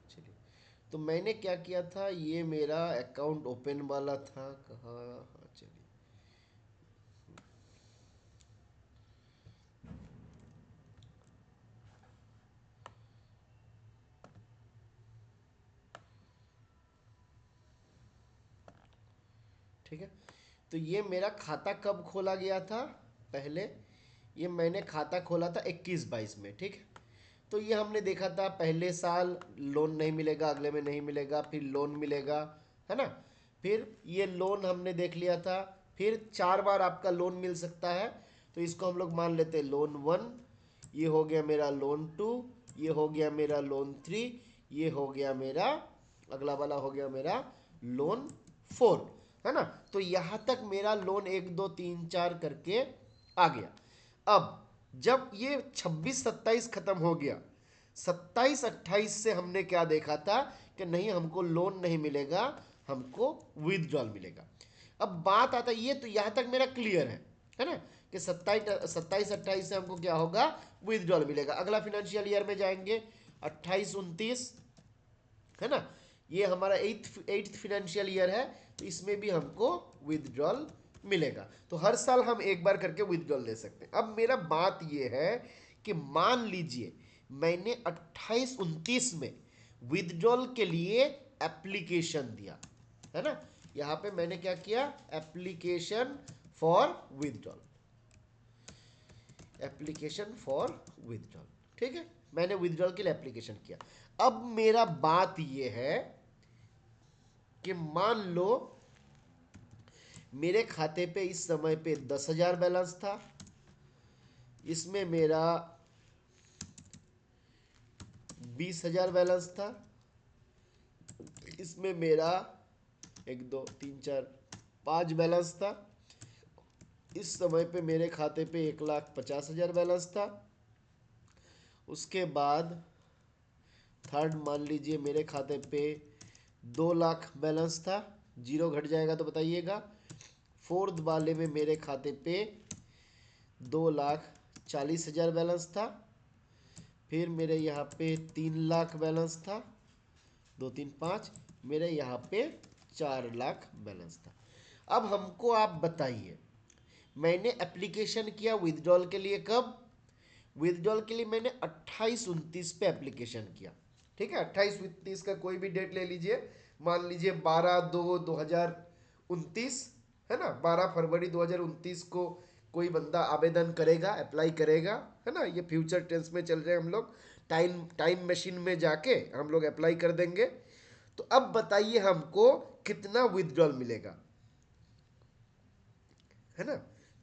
[SPEAKER 1] चलिए। तो मैंने क्या किया था, ये मेरा अकाउंट ओपन वाला था, कहाँ, हाँ चलिए, ठीक है। तो ये मेरा खाता कब खोला गया था, पहले ये मैंने खाता खोला था 21-22 में, ठीक है। तो ये हमने देखा था पहले साल लोन नहीं मिलेगा, अगले में नहीं मिलेगा, फिर लोन मिलेगा, है ना। फिर ये लोन हमने देख लिया था, फिर 4 बार आपका लोन मिल सकता है, तो इसको हम लोग मान लेते हैं लोन 1, ये हो गया मेरा लोन 2, ये हो गया मेरा लोन 3, ये हो गया मेरा अगला वाला हो गया मेरा लोन 4, है ना। तो यहाँ तक मेरा लोन 1 2 3 4 करके आ गया। अब जब ये 26-27 खत्म हो गया, 27-28 से हमने क्या देखा था कि नहीं, हमको लोन नहीं मिलेगा, हमको विथड्रॉल मिलेगा। अब बात आता है, ये तो यहाँ तक मेरा क्लियर है ना, कि 27-28 से हमको क्या होगा, विथड्रॉल मिलेगा। अगला फिनेंशियल ईयर में जाएंगे 28-29, है ना। ये हमारा एट्थ फिनेंशियल ईयर है, तो इसमें भी हमको विथड्रॉल मिलेगा। तो हर साल हम एक बार करके विथड्रॉल ले सकते हैं। अब मेरा बात ये है कि मान लीजिए मैंने 28-29 में विथड्रॉल के लिए एप्लीकेशन दिया, है ना। यहाँ पे मैंने क्या किया, application for withdrawal, application for withdrawal, ठीक है, मैंने विथड्रॉल के लिए एप्लीकेशन किया। अब मेरा बात ये है कि मान लो मेरे खाते पे इस समय पे 10,000 बैलेंस था, इसमें मेरा 20,000 बैलेंस था, इसमें मेरा 1 2 3 4 5 बैलेंस था, इस समय पे मेरे खाते पे 1,50,000 बैलेंस था। उसके बाद थर्ड मान लीजिए मेरे खाते पे 2 लाख बैलेंस था, जीरो घट जाएगा तो बताइएगा। फोर्थ वाले में मेरे खाते पे 2,40,000 बैलेंस था, फिर मेरे यहाँ पे 3 लाख बैलेंस था, 2 3 5, मेरे यहाँ पे 4 लाख बैलेंस था। अब हमको आप बताइए, मैंने एप्लीकेशन किया विथड्रॉल के लिए कब? विथड्रॉल के लिए मैंने 28-29 पे एप्लीकेशन किया, ठीक है। 28-29 का कोई भी डेट ले लीजिए, मान लीजिए 12/2/2029 है ना, 12 फरवरी 2029 को कोई बंदा आवेदन करेगा, अप्लाई करेगा, है ना। ये फ्यूचर टेंस में चल रहे हैं हम लोग, टाइम मशीन में जाके हम लोग अप्लाई कर देंगे। तो अब बताइए हमको कितना विथड्रॉल मिलेगा, है ना।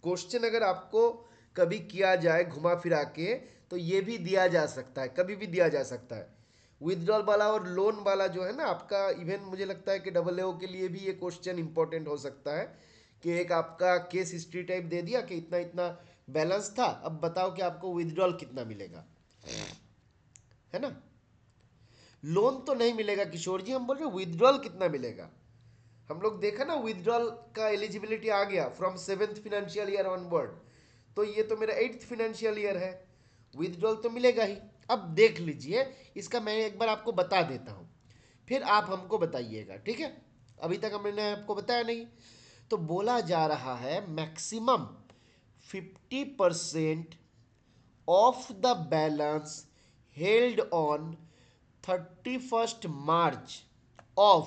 [SPEAKER 1] क्वेश्चन अगर आपको कभी किया जाए घुमा फिरा के तो ये भी दिया जा सकता है, कभी भी दिया जा सकता है। विथड्रॉल वाला और लोन वाला जो है ना आपका, इवन मुझे लगता है कि AA के लिए भी ये क्वेश्चन इंपॉर्टेंट हो सकता है कि एक आपका केस हिस्ट्री टाइप दे दिया कि इतना इतना बैलेंस था, अब बताओ कि आपको विथड्रॉल कितना मिलेगा, है ना। लोन तो नहीं मिलेगा किशोर जी, हम बोल रहे विथड्रॉल कितना मिलेगा। हम लोग देखा ना विथड्रॉल का एलिजिबिलिटी आ गया from 7th financial year onward, तो ये तो मेरा 8th फाइनेंशियल ईयर है, विथड्रॉल तो मिलेगा ही। अब देख लीजिए, इसका मैं एक बार आपको बता देता हूँ, फिर आप हमको बताइएगा, ठीक है। अभी तक मैंने आपको बताया नहीं। तो बोला जा रहा है maximum 50% of the balance held on 31st March of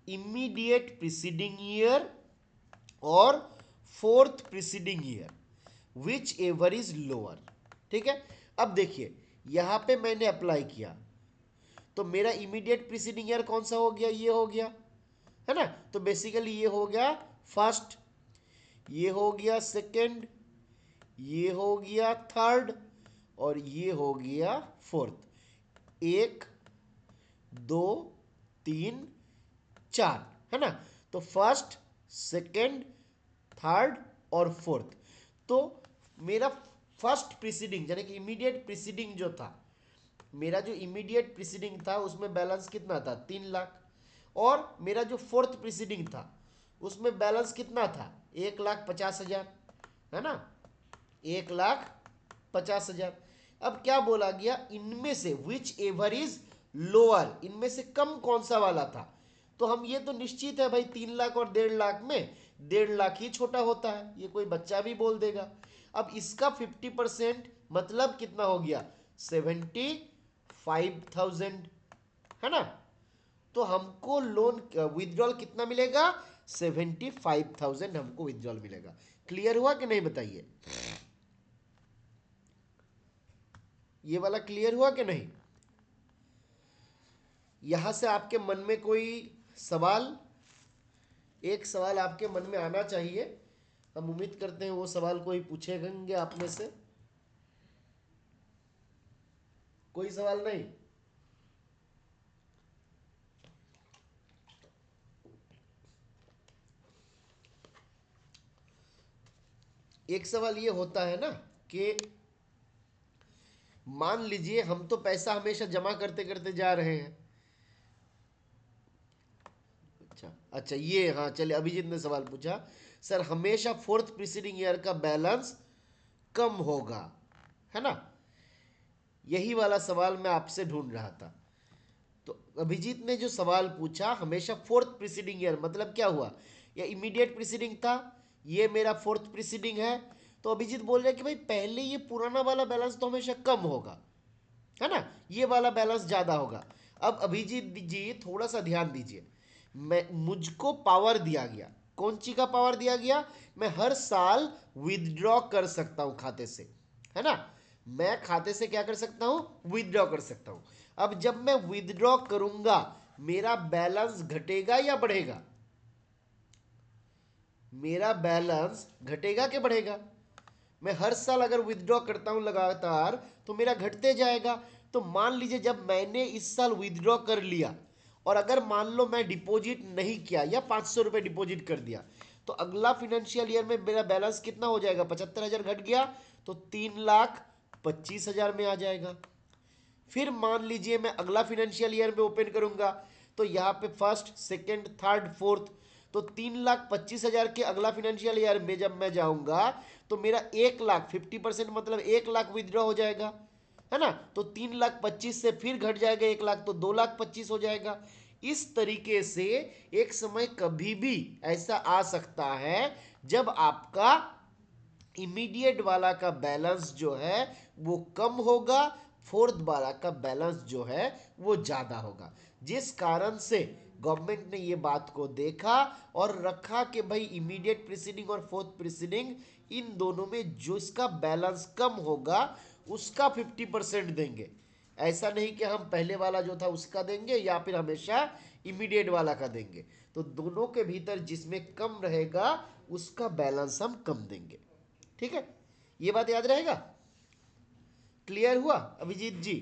[SPEAKER 1] immediate preceding year और fourth preceding year which ever is lower, ठीक है। अब देखिए यहां पे मैंने अप्लाई किया तो मेरा इमीडिएट प्रीसीडिंग ईयर कौन सा हो गया, ये हो गया, है ना। तो बेसिकली ये हो गया फर्स्ट, ये हो गया सेकंड, ये हो गया थर्ड और ये हो गया फोर्थ। 1 2 3 4, है ना। तो फर्स्ट सेकंड थर्ड और फोर्थ, तो मेरा फर्स्ट प्रीसीडिंग यानी कि इमीडिएट प्रीसीडिंग जो था, मेरा जो इमीडिएट प्रीसीडिंग था उसमें बैलेंस कितना था, 3 लाख। और मेरा जो फोर्थ प्रीसीडिंग था उसमें बैलेंस कितना था, 1,50,000, है ना, 1,50,000। अब क्या बोला गया, इनमें से विच एवर इज लोअर, इनमें से कम कौन सा वाला था। तो हम ये तो निश्चित है भाई 3 लाख और 1.5 लाख में 1.5 लाख ही छोटा होता है, ये कोई बच्चा भी बोल देगा। अब इसका 50% मतलब कितना हो गया, 75,000, है ना। तो हमको लोन विथड्रॉल कितना मिलेगा, 75,000 हमको विथड्रॉल मिलेगा। क्लियर हुआ कि नहीं बताइए, ये वाला क्लियर हुआ कि नहीं। यहां से आपके मन में कोई सवाल, एक सवाल आपके मन में आना चाहिए, हम उम्मीद करते हैं वो सवाल कोई पूछेंगे आप में से। कोई सवाल नहीं, एक सवाल ये होता है ना कि मान लीजिए हम तो पैसा हमेशा जमा करते करते जा रहे हैं। अच्छा अच्छा, ये हाँ चलिए, अभिजीत ने सवाल पूछा सर हमेशा फोर्थ प्रीसीडिंग ईयर का बैलेंस कम होगा, है ना। यही वाला सवाल मैं आपसे ढूंढ रहा था। तो अभिजीत ने जो सवाल पूछा हमेशा फोर्थ प्रीसीडिंग ईयर मतलब क्या हुआ, या इमीडिएट प्रीसीडिंग था, ये मेरा फोर्थ प्रीसीडिंग है। तो अभिजीत बोल रहे हैं कि भाई पहले ये पुराना वाला बैलेंस तो हमेशा कम होगा, है ना, ये वाला बैलेंस ज्यादा होगा। अब अभिजीत जी थोड़ा सा ध्यान दीजिए, मैं मुझको पावर दिया गया, कौन सी का पावर दिया गया, मैं हर साल विदड्रॉ कर सकता हूं खाते से, है ना। मैं खाते से क्या कर सकता हूं, विदड्रॉ कर सकता हूं। अब जब मैं विदड्रॉ करूंगा मेरा बैलेंस घटेगा या बढ़ेगा, मेरा बैलेंस घटेगा कि बढ़ेगा। मैं हर साल अगर विदड्रॉ करता हूं लगातार तो मेरा घटते जाएगा। तो मान लीजिए जब मैंने इस साल विदड्रॉ कर लिया और अगर मान लो मैं डिपॉजिट नहीं किया या 500 रुपये डिपॉजिट कर दिया, तो अगला फाइनेंशियल ईयर में मेरा बैलेंस कितना हो जाएगा, 75,000 घट गया तो 3,25,000 में आ जाएगा। फिर मान लीजिए मैं अगला फाइनेंशियल ईयर में ओपन करूंगा तो यहाँ पे फर्स्ट सेकंड थर्ड फोर्थ, तो 3,25,000 के अगला फाइनेंशियल ईयर में जब मैं जाऊंगा तो मेरा 1,00,000 50% मतलब 1,00,000 विदड्रॉ हो जाएगा, है ना। तो 3,25,000 से फिर घट जाएगा 1,00,000 तो 2,25,000 हो जाएगा। इस तरीके से एक समय कभी भी ऐसा आ सकता है जब आपका इमीडिएट वाला का बैलेंस जो है वो कम होगा, फोर्थ वाला का बैलेंस जो है वो ज्यादा होगा, जिस कारण से गवर्नमेंट ने ये बात को देखा और रखा कि भाई इमीडिएट प्रीसीडिंग और फोर्थ प्रीसीडिंग इन दोनों में जो इसका बैलेंस कम होगा उसका 50% देंगे। ऐसा नहीं कि हम पहले वाला जो था उसका देंगे या फिर हमेशा इमीडिएट वाला का देंगे। तो दोनों के भीतर जिसमें कम रहेगा उसका बैलेंस हम कम देंगे। ठीक है, ये बात याद रहेगा। क्लियर हुआ अभिजीत जी?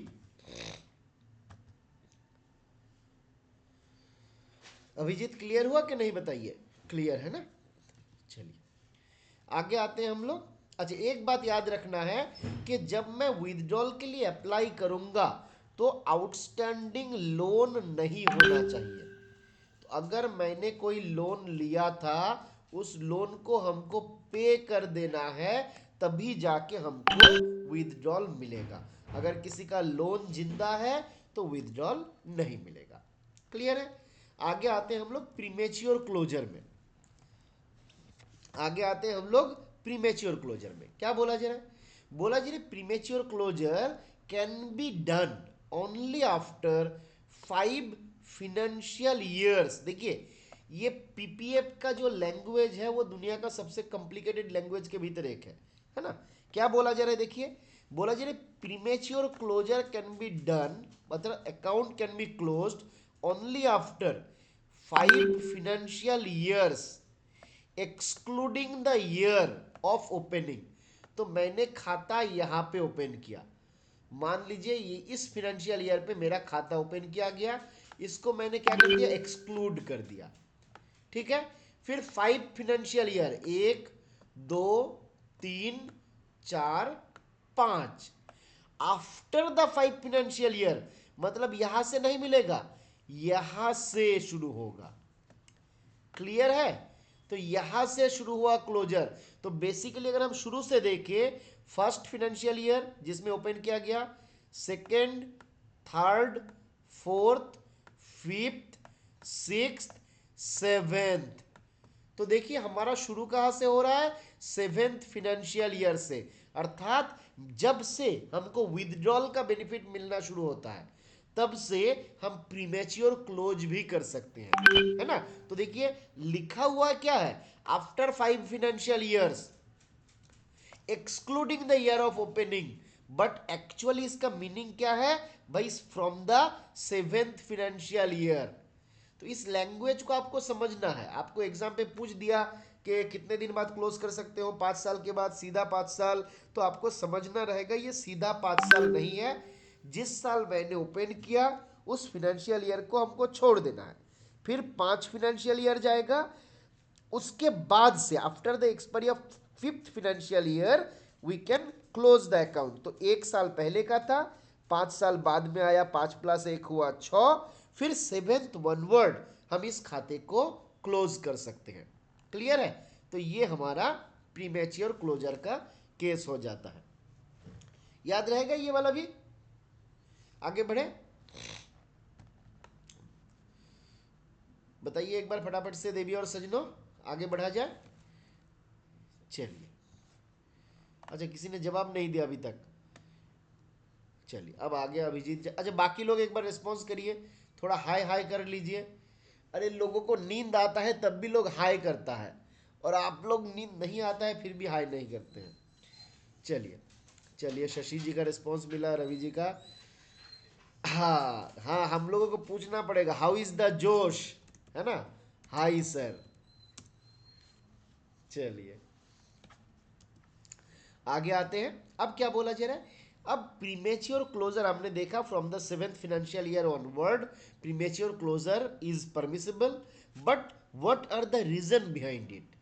[SPEAKER 1] अभिजीत क्लियर हुआ कि नहीं बताइए? क्लियर है ना। चलिए आगे आते हैं हम लोग। अच्छा एक बात याद रखना है कि जब मैं विथड्रॉल के लिए अप्लाई करूंगा तो आउटस्टैंडिंग लोन नहीं होना चाहिए। तो अगर मैंने कोई लोन लिया था उस लोन को हमको पे कर देना है तभी जाके हमको विथड्रॉल मिलेगा। अगर किसी का लोन जिंदा है तो विथड्रॉल नहीं मिलेगा। क्लियर है। आगे आते हैं हम लोग प्रीमेच्योर क्लोजर में। आगे आते हैं हम लोग प्रीमेच्योर क्लोजर में। क्या बोला जा रहा है, बोला जा रहा है premature closure can be done only after 5 financial years. देखिए ये पीपीएफ का जो लैंग्वेज है वो दुनिया का सबसे कॉम्प्लिकेटेड लैंग्वेज के भीतर एक है ना। क्या बोला जा रहा है, देखिए बोला जा रहा है premature closure can be done, मतलब account can be closed only after 5 financial years excluding the year of opening. तो मैंने खाता यहां पे ओपन किया, मान लीजिए ये इस फाइनेंशियल ईयर पे मेरा खाता ओपन किया गया, इसको मैंने क्या कर दिया, एक्सक्लूड कर दिया। ठीक है, फिर 5 financial year 1 2 3 4 5, after the 5 financial year मतलब यहां से नहीं मिलेगा, यहां से शुरू होगा। क्लियर है। तो यहां से शुरू हुआ क्लोजर। तो बेसिकली अगर हम शुरू से देखें, फर्स्ट फाइनेंशियल ईयर जिसमें ओपन किया गया, second third fourth fifth sixth seventh, तो देखिए हमारा शुरू कहां से हो रहा है, सेवेंथ फाइनेंशियल ईयर से। अर्थात जब से हमको विथड्रॉल का बेनिफिट मिलना शुरू होता है तब से हम प्रीमेच्योर क्लोज भी कर सकते हैं, है ना। तो देखिए लिखा हुआ क्या है, after 5 financial years excluding the year of opening, but actually इसका मीनिंग क्या है भाई, from the seventh financial year. तो इस लैंग्वेज को आपको समझना है। आपको एग्जाम पे पूछ दिया कि कितने दिन बाद क्लोज कर सकते हो, 5 साल के बाद, सीधा 5 साल, तो आपको समझना रहेगा ये सीधा 5 साल नहीं है। जिस साल मैंने ओपन किया उस फाइनेंशियल ईयर को हमको छोड़ देना है, फिर 5 फाइनेंशियल ईयर जाएगा, उसके बाद से after the expiry of 5th financial year we can close the account. तो 1 साल पहले का था, 5 साल बाद में आया, 5 + 1 हुआ 6, फिर 7th वनवर्ड हम इस खाते को क्लोज कर सकते हैं। क्लियर है। तो ये हमारा प्रीमेच्योर क्लोजर का केस हो जाता है। याद रहेगा ये वाला भी। आगे बढ़े, बताइए एक बार फटाफट से देवी और सजनों, आगे बढ़ा जाए। चलिए, अच्छा किसी ने जवाब नहीं दिया अभी तक। चलिए अब आ गया अभिजीत। अच्छा बाकी लोग एक बार रिस्पॉन्स करिए, थोड़ा हाय हाय कर लीजिए। अरे लोगों को नींद आता है तब भी लोग हाय करता है, और आप लोग नींद नहीं आता है फिर भी हाय नहीं करते हैं। चलिए चलिए, शशि जी का रिस्पॉन्स मिला, रवि जी का। हाँ हाँ, हम लोगों को पूछना पड़ेगा, हाउ इज द जोश, है ना। High sir. चलिए आगे आते हैं। अब क्या बोला जा रहा है, अब प्रीमेच्योर क्लोजर हमने देखा, from the 7th financial year onward premature closure is permissible, but what are the reason behind it,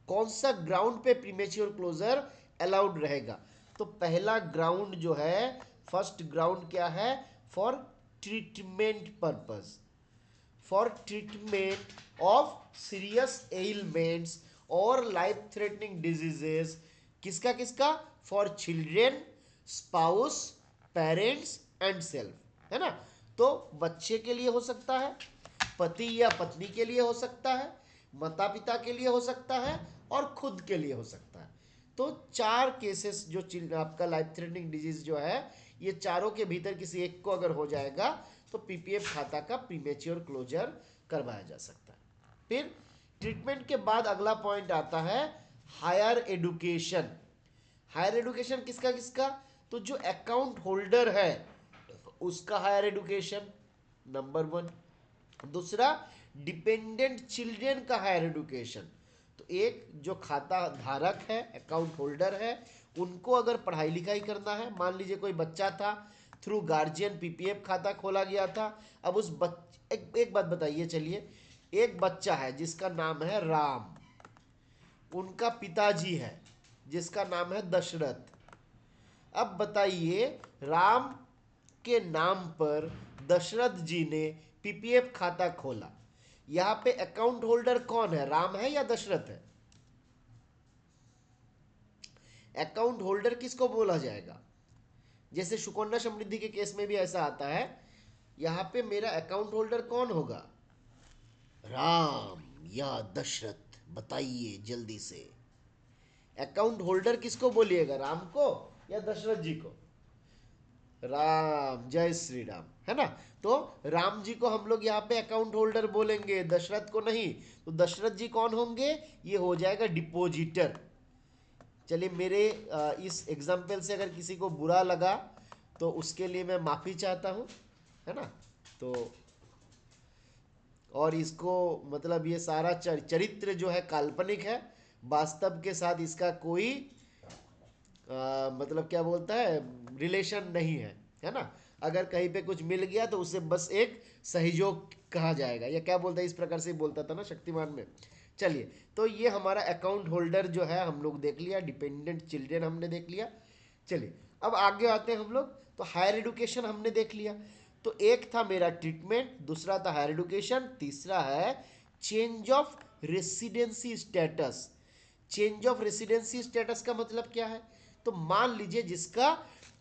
[SPEAKER 1] कौन सा ग्राउंड पे प्रीमेच्योर क्लोजर अलाउड रहेगा। तो पहला ग्राउंड जो है, फर्स्ट ग्राउंड क्या है, for treatment purpose, for treatment of serious elements और लाइफ थ्रेटनिंग डिजीजेस, किसका किसका, for children, spouse, parents and self, है ना। तो बच्चे के लिए हो सकता है, पति या पत्नी के लिए हो सकता है, माता पिता के लिए हो सकता है, और खुद के लिए हो सकता है। तो चार केसेस जो आपका लाइफ थ्रेटनिंग डिजीज जो है, ये चारों के भीतर किसी एक को अगर हो जाएगा तो पीपीएफ खाता का प्रीमेच्योर क्लोजर करवाया जा सकता है। फिर ट्रीटमेंट के बाद अगला पॉइंट आता है हायर एडुकेशन। हायर एडुकेशन किसका किसका, तो जो अकाउंट होल्डर है उसका हायर एडुकेशन, नंबर 1। दूसरा, डिपेंडेंट चिल्ड्रन का हायर एडुकेशन। तो एक जो खाता धारक है, अकाउंट होल्डर है, उनको अगर पढ़ाई लिखाई करना है, मान लीजिए कोई बच्चा था, थ्रू गार्जियन पीपीएफ खाता खोला गया था, अब उस एक बात बताइए, चलिए, एक बच्चा है जिसका नाम है राम, उनका पिताजी है जिसका नाम है दशरथ। अब बताइए, राम के नाम पर दशरथ जी ने पीपीएफ खाता खोला, यहां पे अकाउंट होल्डर कौन है, राम है या दशरथ है। अकाउंट होल्डर किसको बोला जाएगा, जैसे सुकन्या समृद्धि के केस में भी ऐसा आता है, यहां पे मेरा अकाउंट होल्डर कौन होगा, राम या दशरथ, बताइए जल्दी से। अकाउंट होल्डर किसको बोलिएगा, राम को या दशरथ जी को, राम, जय श्री राम, है ना। तो राम जी को हम लोग यहाँ पे अकाउंट होल्डर बोलेंगे, दशरथ को नहीं। तो दशरथ जी कौन होंगे, ये हो जाएगा डिपोजिटर। चलिए, मेरे इस एग्जाम्पल से अगर किसी को बुरा लगा तो उसके लिए मैं माफ़ी चाहता हूँ, है ना। तो और इसको मतलब ये सारा चरित्र जो है काल्पनिक है, वास्तव के साथ इसका कोई मतलब क्या बोलता है, रिलेशन नहीं है ना। अगर कहीं पे कुछ मिल गया तो उसे बस एक सहयोग कहा जाएगा, या क्या बोलता है, इस प्रकार से ही बोलता था ना शक्तिमान में। चलिए, तो ये हमारा अकाउंट होल्डर जो है हम लोग देख लिया, डिपेंडेंट चिल्ड्रन हमने देख लिया। चलिए अब आगे आते हैं हम लोग। तो हायर एडुकेशन हमने देख लिया। तो एक था मेरा ट्रीटमेंट, दूसरा था हायर एडुकेशन, तीसरा है change of residency status. Change of residency status का मतलब क्या है, तो मान लीजिए जिसका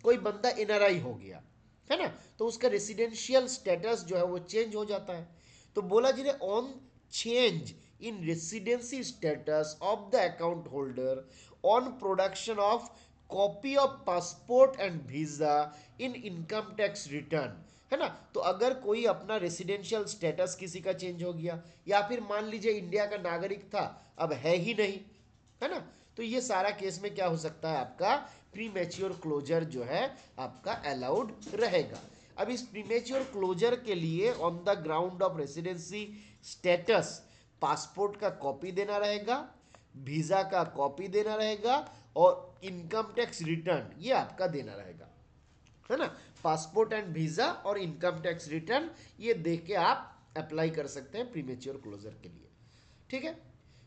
[SPEAKER 1] कोई बंदा एनआरआई हो गया, है ना, तो उसका रेसिडेंशियल स्टेटस जो है वो चेंज हो जाता है। तो बोला जी ने, on change in residency status of the account holder on production of copy of passport and visa in income tax return, है ना। तो अगर कोई अपना रेसिडेंशियल स्टेटस किसी का चेंज हो गया, या फिर मान लीजिए इंडिया का नागरिक था अब है ही नहीं, है ना, तो ये सारा केस में क्या हो सकता है, आपका प्रीमेच्योर क्लोजर जो है आपका अलाउड रहेगा। अब इस प्रीमेच्योर क्लोजर के लिए on the ground of residency status passport का कॉपी देना रहेगा, वीजा का कॉपी देना रहेगा, और इनकम टैक्स रिटर्न ये आपका देना रहेगा, है ना। पासपोर्ट एंड वीजा और इनकम टैक्स रिटर्न ये देख के आप अप्लाई कर सकते हैं प्रीमेच्योर क्लोजर के लिए, ठीक है।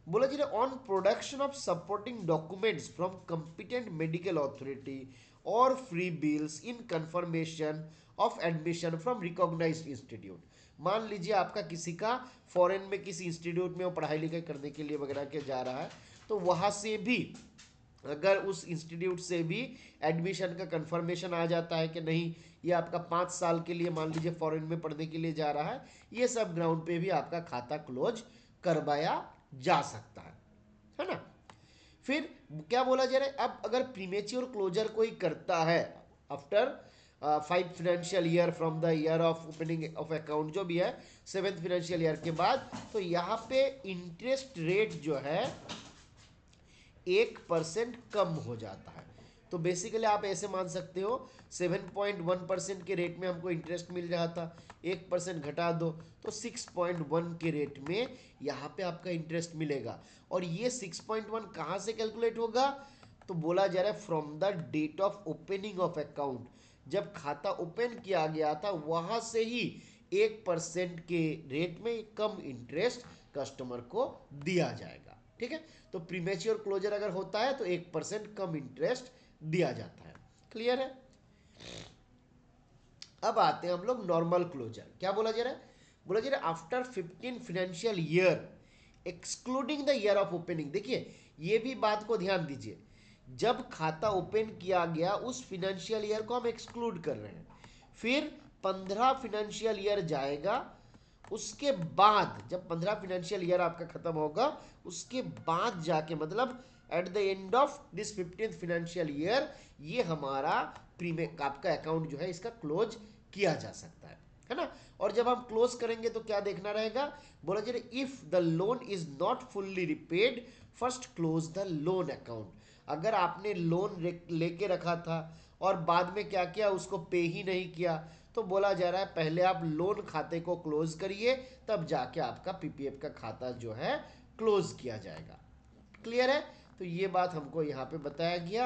[SPEAKER 1] बोला जी on production of supporting documents from competent medical authority और free bills in confirmation of admission from recognised institute. मान लीजिए आपका किसी का फॉरेन में किसी इंस्टीट्यूट में वो पढ़ाई लिखाई करने के लिए वगैरह के जा रहा है, तो वहाँ से भी अगर उस इंस्टीट्यूट से भी एडमिशन का कंफर्मेशन आ जाता है कि नहीं ये आपका 5 साल के लिए मान लीजिए फॉरेन में पढ़ने के लिए जा रहा है, ये सब ग्राउंड पे भी आपका खाता क्लोज करवाया जा सकता है ना। फिर क्या बोला जा रहा है, अब अगर प्रीमेच्योर क्लोजर कोई करता है after 5 financial year from the year of opening of account, जो भी है 7th फाइनेंशियल ईयर के बाद, तो यहाँ पे इंटरेस्ट रेट जो है 1% कम हो जाता है। तो बेसिकली आप ऐसे मान सकते हो 7.1% के रेट में हमको इंटरेस्ट मिल रहा था, 1% घटा दो तो 6.1 के रेट में यहाँ पे आपका इंटरेस्ट मिलेगा। और ये 6.1 कहाँ से कैलकुलेट होगा, तो बोला जा रहा है from the date of opening of account, जब खाता ओपन किया गया था वहां से ही 1% के रेट में कम इंटरेस्ट कस्टमर को दिया जाएगा। ठीक है, तो प्रीमेच्योर क्लोजर अगर होता है तो 1% कम इंटरेस्ट दिया जाता है। क्लियर है। अब आते हैं हम लोग नॉर्मल क्लोजर। क्या बोला जा रहा है, बोला जा रहा है after 15 financial year excluding the year of opening. देखिए ये भी बात को ध्यान दीजिए, जब खाता ओपन किया गया उस फाइनेंशियल ईयर को हम एक्सक्लूड कर रहे हैं, फिर 15 फाइनेंशियल ईयर जाएगा, उसके बाद जब 15 फाइनेंशियल ईयर आपका खत्म होगा उसके बाद जाके मतलब eight the end of this 15th financial year ये हमारा प्रीमियम आपका अकाउंट जो है इसका क्लोज किया जा सकता है ना। और जब हम क्लोज करेंगे तो क्या देखना रहेगा, बोला जाए if the loan is not fully repaid first close the loan account. अगर आपने लोन लेके रखा था और बाद में क्या किया उसको पे ही नहीं किया तो बोला जा रहा है पहले आप लोन खाते को क्लोज करिए तब जाके आपका पीपीएफ का खाता जो है क्लोज किया जाएगा। क्लियर है, तो ये बात हमको यहाँ पे बताया गया।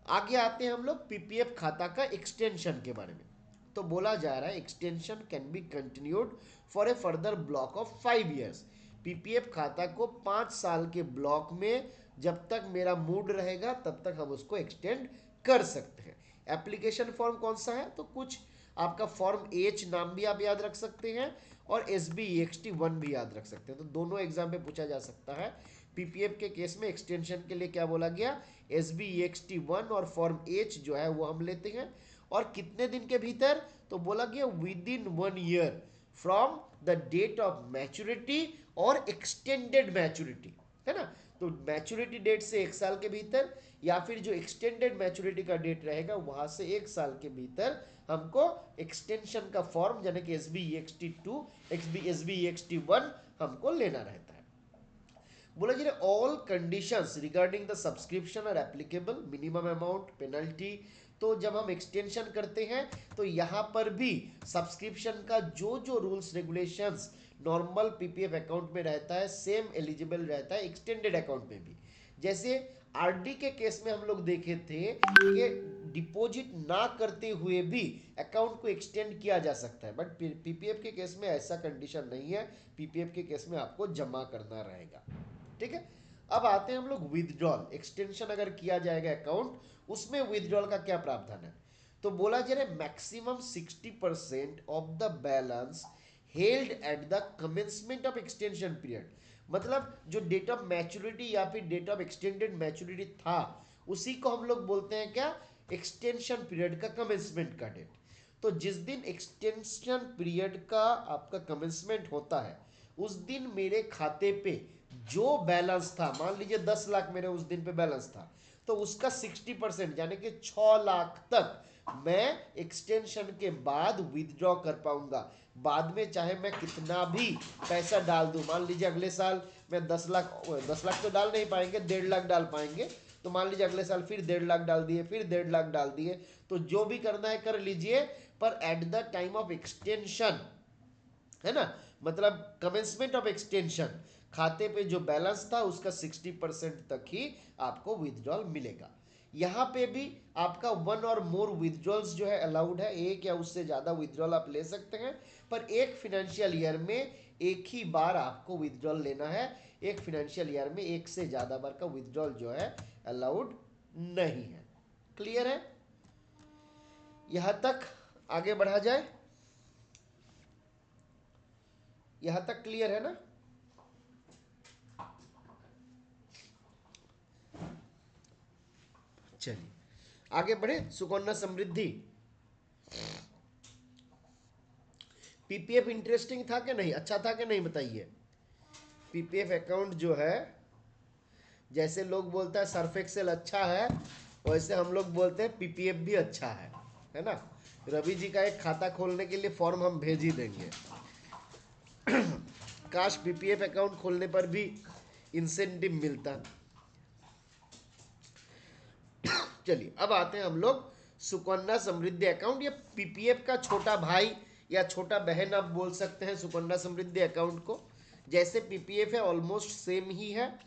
[SPEAKER 1] आगे आते हैं हम लोग पीपीएफ खाता का एक्सटेंशन के बारे में। तो बोला जा रहा है extension can be continued for a further block of 5 years. PPF खाता को 5 साल के ब्लॉक में जब तक मेरा मूड रहेगा तब तक हम उसको एक्सटेंड कर सकते हैं। एप्लीकेशन फॉर्म कौन सा है, तो कुछ आपका फॉर्म एच नाम भी आप याद रख सकते हैं और SBEXT1 भी याद रख सकते हैं, तो दोनों एग्जाम में पूछा जा सकता है। पीपीएफ के केस में एक्सटेंशन के लिए क्या बोला गया, SBEXT1 और फॉर्म एच जो है वो हम लेते हैं। और कितने दिन के भीतर, तो बोला गया within 1 year from the date of maturity और एक्सटेंडेड मैच्योरिटी, है ना। तो मैच्योरिटी डेट से 1 साल के भीतर या फिर जो एक्सटेंडेड मैच्योरिटी का डेट रहेगा वहां से 1 साल के भीतर हमको एक्सटेंशन का फॉर्म यानी कि SBEXT2 SBEXT1 हमको लेना रहता है। बोला जी all conditions regarding the subscription are applicable, minimum amount, penalty. तो जब हम एक्सटेंशन करते हैं तो यहाँ पर भी सब्सक्रिप्शन का जो जो rules regulations normal PPF account में रहता है सेम एलिजिबल रहता है एक्सटेंडेड अकाउंट में भी। जैसे आरडी के केस में हम लोग देखे थे कि डिपॉजिट ना करते हुए भी अकाउंट को एक्सटेंड किया जा सकता है, बट पीपीएफ के केस में ऐसा कंडीशन नहीं है। पीपीएफ के केस में आपको जमा करना रहेगा। ठीक है, अब आते हैं हम लोग विथड्रॉल। एक्सटेंशन अगर किया जाएगा अकाउंट उसमें विथड्रॉल का क्या प्रावधान है, तो बोला जा रहा है maximum 60% of the balance held at the commencement of extension period. मतलब जो डेट ऑफ मैच्योरिटी या फिर डेट ऑफ एक्सटेंडेड मैच्योरिटी था उसी को हम लोग बोलते हैं क्या, एक्सटेंशन पीरियड का कमेंसमेंट का डेट। तो जिस दिन एक्सटेंशन पीरियड का आपका कमेंसमेंट होता है उस दिन मेरे खाते पे जो बैलेंस था, मान लीजिए 10 लाख मेरे उस दिन पे बैलेंस था, तो उसका 60% यानी कि 6 लाख तक मैं एक्सटेंशन के बाद विथड्रॉ कर पाऊंगा। बाद में चाहे मैं कितना भी पैसा डाल दूं, मान लीजिए अगले साल मैं 10 लाख तो डाल नहीं पाएंगे, 1.5 लाख डाल पाएंगे, तो मान लीजिए अगले साल फिर 1.5 लाख डाल दिए, फिर 1.5 लाख डाल दिए, तो जो भी करना है कर लीजिए, पर at the time of extension, है ना, मतलब कमेंसमेंट ऑफ एक्सटेंशन खाते पे जो बैलेंस था उसका 60% तक ही आपको विथड्रॉल मिलेगा। यहाँ पे भी आपका 1 और मोर विथड्रॉल्स जो है अलाउड है, एक या उससे ज़्यादा विथड्रॉल आप ले सकते हैं, पर एक फिनेंशियल ईयर में एक ही बार आपको विथड्रॉल लेना है। एक फिनेंशियल ईयर में एक से ज़्यादा बार का विथड्रॉल जो है अलाउड नहीं है। क्लियर है, यहाँ तक आगे बढ़ा जाए, यहाँ तक क्लियर है ना। चलिए आगे बढ़े, सुकन्या समृद्धि। पीपीएफ इंटरेस्टिंग था कि नहीं, अच्छा था कि नहीं बताइए। पीपीएफ अकाउंट जो है, जैसे लोग बोलते हैं सर्फ एक्सेल अच्छा है वैसे हम लोग बोलते हैं पीपीएफ भी अच्छा है ना। रवि जी का एक खाता खोलने के लिए फॉर्म हम भेज ही देंगे। काश पीपीएफ अकाउंट खोलने पर भी इंसेंटिव मिलता। चलिए अब आते हैं हम लोग सुकन्या समृद्धि अकाउंट या पीपीएफ का छोटा भाई या छोटा बहन आप बोल सकते हैं सुकन्या समृद्धि अकाउंट को। जैसे पीपीएफ है ऑलमोस्ट सेम ही है,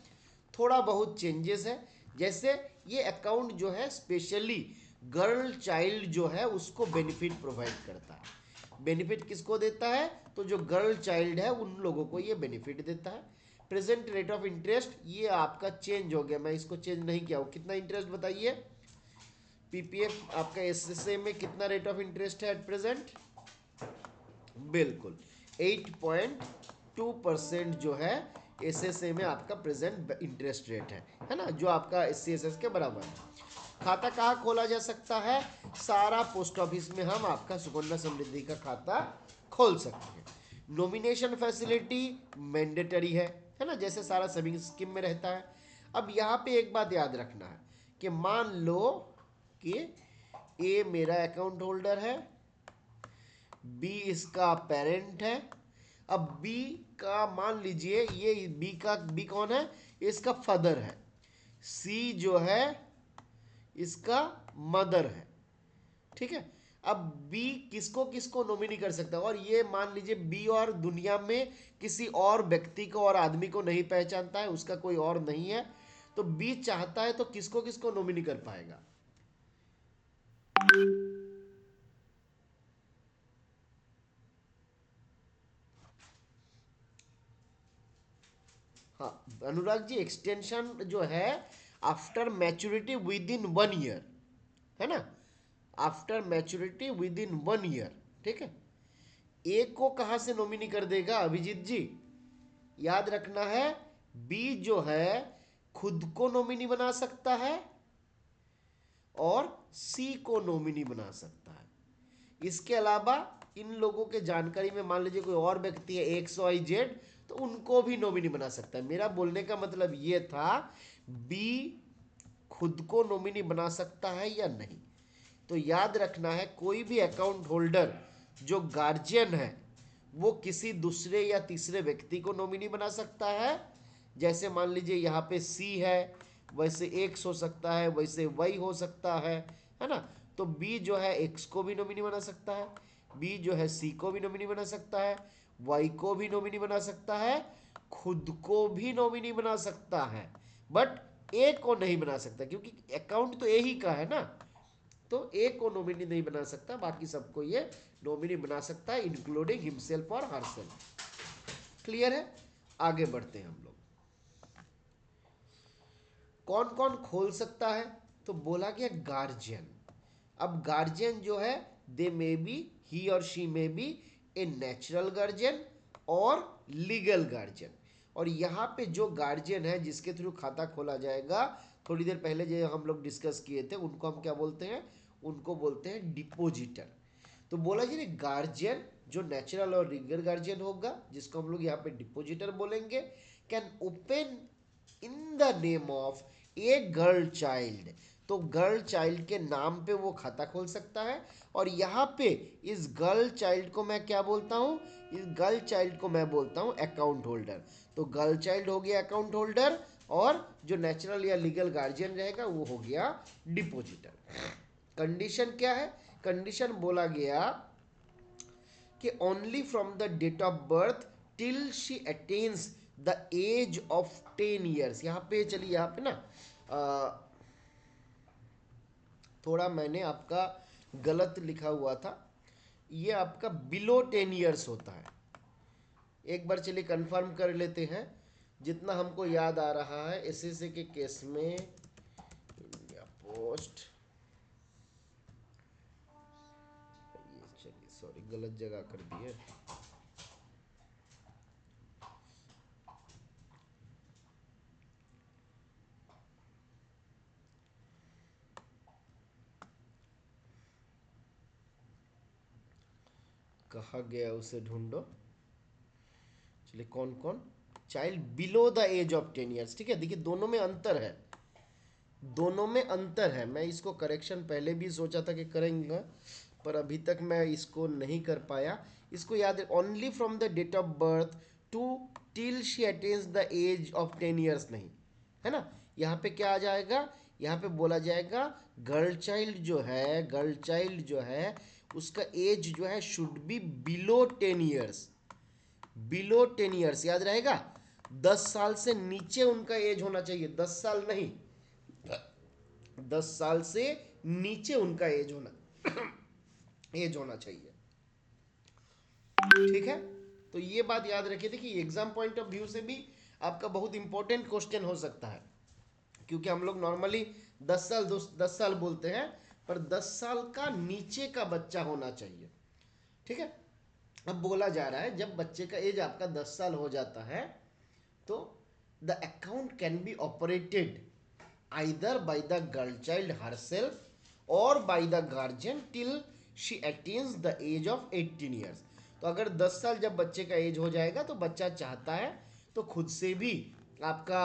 [SPEAKER 1] थोड़ा बहुत चेंजेस है। जैसे ये अकाउंट जो है स्पेशली गर्ल चाइल्ड जो है उसको बेनिफिट प्रोवाइड करता है। बेनिफिट किसको देता है? तो जो गर्ल चाइल्ड है उन लोगों को ये बेनिफिट देता है। प्रेजेंट रेट ऑफ इंटरेस्ट ये आपका चेंज हो गया, मैं इसको चेंज नहीं किया हूँ। कितना इंटरेस्ट बताइए? पीपीएफ आपका एसएसए में कितना रेट ऑफ इंटरेस्ट है एट प्रेजेंट? बिल्कुल 8.2% जो है एसएसए में आपका प्रेजेंट इंटरेस्ट रेट है ना, जो आपका एससीएसएस के बराबर है। खाता कहाँ खोला जा सकता है? सारा पोस्ट ऑफिस में हम आपका सुकन्या समृद्धि का खाता खोल सकते हैं। नॉमिनेशन फैसिलिटी मैंडेटरी है ना, जैसे सारा सेविंग स्कीम में रहता है। अब यहाँ पे एक बात याद रखना है कि मान लो कि ए मेरा अकाउंट होल्डर है, बी इसका पेरेंट है। अब बी का मान लीजिए ये बी कौन है? इसका फादर है। सी जो है इसका मदर है, ठीक है। अब बी किसको किसको नॉमिनी कर सकता है? और ये मान लीजिए बी और दुनिया में किसी और व्यक्ति को और आदमी को नहीं पहचानता है, उसका कोई और नहीं है, तो बी चाहता है तो किसको किसको नॉमिनी कर पाएगा? हाँ अनुराग जी, एक्सटेंशन जो है after maturity with in 1 year है ना, after maturity with in 1 year, ठीक है। ए को कहां से नॉमिनी कर देगा अभिजीत जी? याद रखना है बी जो है खुद को नॉमिनी बना सकता है और सी को नॉमिनी बना सकता है। इसके अलावा इन लोगों के जानकारी में मान लीजिए कोई और व्यक्ति है एक्स वाई जेड, तो उनको भी नॉमिनी बना सकता है। मेरा बोलने का मतलब ये था बी खुद को नॉमिनी बना सकता है या नहीं। तो याद रखना है कोई भी अकाउंट होल्डर जो गार्जियन है वो किसी दूसरे या तीसरे व्यक्ति को नॉमिनी बना सकता है। जैसे मान लीजिए यहाँ पे सी है, वैसे एक्स हो सकता है, वैसे वाई हो सकता है ना। तो बी जो है एक्स को भी नॉमिनी बना सकता है, बी जो है सी को भी नॉमिनी बना सकता है, वाई को भी नॉमिनी बना सकता है, खुद को भी नॉमिनी बना सकता है, बट ए को नहीं बना सकता क्योंकि अकाउंट तो ए ही का है ना। तो ए को नॉमिनी नहीं बना सकता, बाकी सबको ये नॉमिनी बना सकता है इंक्लूडिंग हिमसेल्फ और हरसेल्फ। क्लियर है? आगे बढ़ते हैं हम लोग। कौन कौन खोल सकता है? तो बोला गया गार्जियन। अब गार्जियन जो है दे मे बी ही और she may be a natural guardian और लीगल गार्जियन। और यहाँ पे जो गार्जियन है जिसके थ्रू खाता खोला जाएगा, थोड़ी देर पहले जो हम लोग डिस्कस किए थे, उनको हम क्या बोलते हैं? उनको बोलते हैं डिपोजिटर। तो बोला जी गार्जियन जो नेचुरल और लीगल गार्जियन होगा, जिसको हम लोग यहाँ पे डिपोजिटर बोलेंगे, can open in the name of a girl child. तो गर्ल चाइल्ड के नाम पे वो खाता खोल सकता है। और यहाँ पे इस गर्ल चाइल्ड को मैं क्या बोलता हूँ? इस गर्ल चाइल्ड को मैं बोलता हूँ अकाउंट होल्डर। तो गर्ल चाइल्ड हो गया अकाउंट होल्डर और जो नेचुरल या लीगल गार्जियन रहेगा वो हो गया डिपोजिटर। कंडीशन क्या है? कंडीशन बोला गया कि only from the date of birth till she attains the age of 10 years. यहाँ पे चलिए, यहाँ पे ना थोड़ा मैंने आपका गलत लिखा हुआ था, ये आपका बिलो 10 ईयर्स होता है। एक बार चलिए कंफर्म कर लेते हैं। जितना हमको याद आ रहा है एसएसए के केस में, इंडिया पोस्ट, चलिए सॉरी गलत जगह कर दिए। कहा गया उसे ढूंढो। चलिए कौन कौन child below the age of 10 years, ठीक है। देखिए दोनों में अंतर है, दोनों में अंतर है। मैं इसको करेक्शन पहले भी सोचा था कि करेंगे, पर अभी तक मैं इसको नहीं कर पाया। इसको याद है, only from the date of birth to till she attains the age of 10 years नहीं, है ना। यहाँ पे क्या आ जाएगा? यहाँ पे बोला जाएगा गर्ल चाइल्ड जो है उसका एज जो है should be below 10 years. Below 10 years याद रहेगा, 10 साल से नीचे उनका एज होना चाहिए, 10 साल नहीं, 10 साल से नीचे उनका एज होना चाहिए। ठीक है, तो ये बात याद रखिए। देखिए एग्जाम पॉइंट ऑफ व्यू से भी आपका बहुत इंपॉर्टेंट क्वेश्चन हो सकता है, क्योंकि हम लोग नॉर्मली 10 साल बोलते हैं, पर 10 साल का नीचे का बच्चा होना चाहिए। ठीक है, अब बोला जा रहा है जब बच्चे का एज आपका 10 साल हो जाता है तो the account can be operated either by the girl child herself और by the guardian till she attains the age of 18 years. तो अगर 10 साल जब बच्चे का एज हो जाएगा तो बच्चा चाहता है तो खुद से भी आपका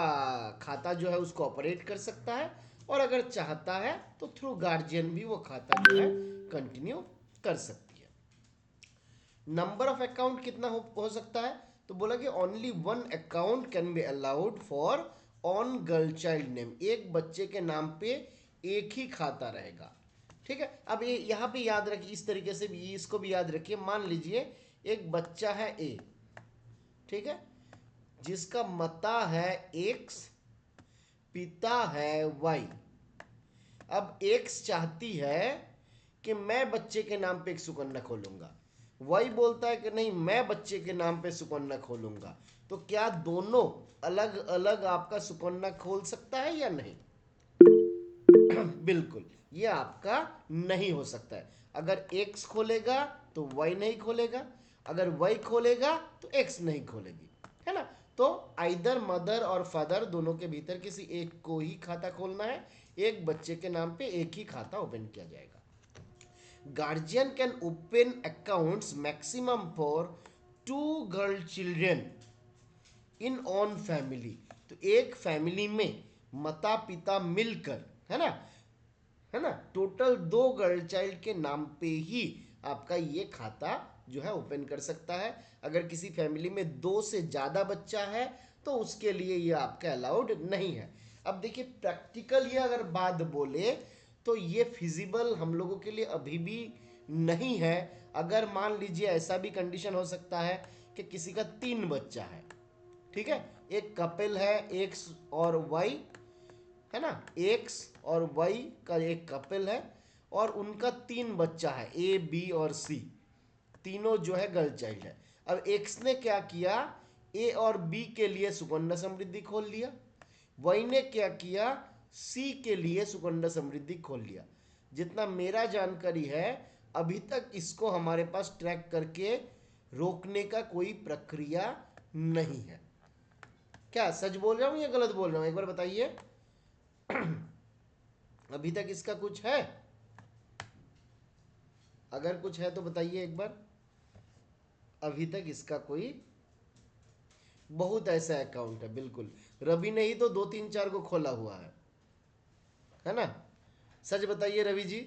[SPEAKER 1] खाता जो है उसको ऑपरेट कर सकता है, और अगर चाहता है तो थ्रू गार्जियन भी वो खाता जो है कंटिन्यू कर सकती है। नंबर ऑफ अकाउंट कितना हो सकता है, तो बोला कि only one account can be allowed for on girl child name. एक बच्चे के नाम पे एक ही खाता रहेगा। ठीक है, अब ये यहाँ पे याद रखिए, इस तरीके से भी इसको भी याद रखिए। मान लीजिए एक बच्चा है ए, ठीक है, जिसका माता है एक्स, पिता है वाई। अब एक्स चाहती है कि मैं बच्चे के नाम पे एक सुकन्या खोलूंगा, वाई बोलता है कि नहीं मैं बच्चे के नाम पे सुकन्या खोलूंगा। तो क्या दोनों अलग अलग आपका सुकन्या खोल सकता है या नहीं? बिल्कुल, ये आपका नहीं हो सकता है। अगर एक्स खोलेगा तो वाई नहीं खोलेगा, अगर वाई खोलेगा तो एक्स नहीं खोलेगी, है ना। तो आइदर मदर और फादर दोनों के भीतर किसी एक को ही खाता खोलना है, एक बच्चे के नाम पे एक ही खाता ओपन किया जाएगा। Guardian can open accounts maximum for 2 girl children in on family. तो एक फैमिली में माता पिता मिलकर, है ना, टोटल 2 गर्ल चाइल्ड के नाम पे ही आपका ये खाता जो है ओपन कर सकता है। अगर किसी फैमिली में 2 से ज़्यादा बच्चा है तो उसके लिए ये आपका अलाउड नहीं है। अब देखिए प्रैक्टिकल ये अगर बात बोले तो ये फिजिबल हम लोगों के लिए अभी भी नहीं है। अगर मान लीजिए ऐसा भी कंडीशन हो सकता है कि किसी का 3 बच्चा है, ठीक है, एक कपल है एक्स और वाई, है ना, एक्स और वाई का एक कपल है और उनका 3 बच्चा है ए बी और सी, तीनों जो है गर्ल चाइल्ड है। अब एक्स ने क्या किया, ए और बी के लिए सुकन्या समृद्धि खोल लिया, वाई ने क्या किया, सी के लिए सुकन्या समृद्धि खोल लिया। जितना मेरा जानकारी है अभी तक इसको हमारे पास ट्रैक करके रोकने का कोई प्रक्रिया नहीं है। क्या सच बोल रहा हूँ या गलत बोल रहा हूँ, एक बार बताइए। अभी तक इसका कुछ है? अगर कुछ है तो बताइए एक बार। अभी तक इसका कोई, बहुत ऐसा अकाउंट है बिल्कुल, रवि ने ही तो 2 3 4 को खोला हुआ है ना। सच बताइए रवि जी,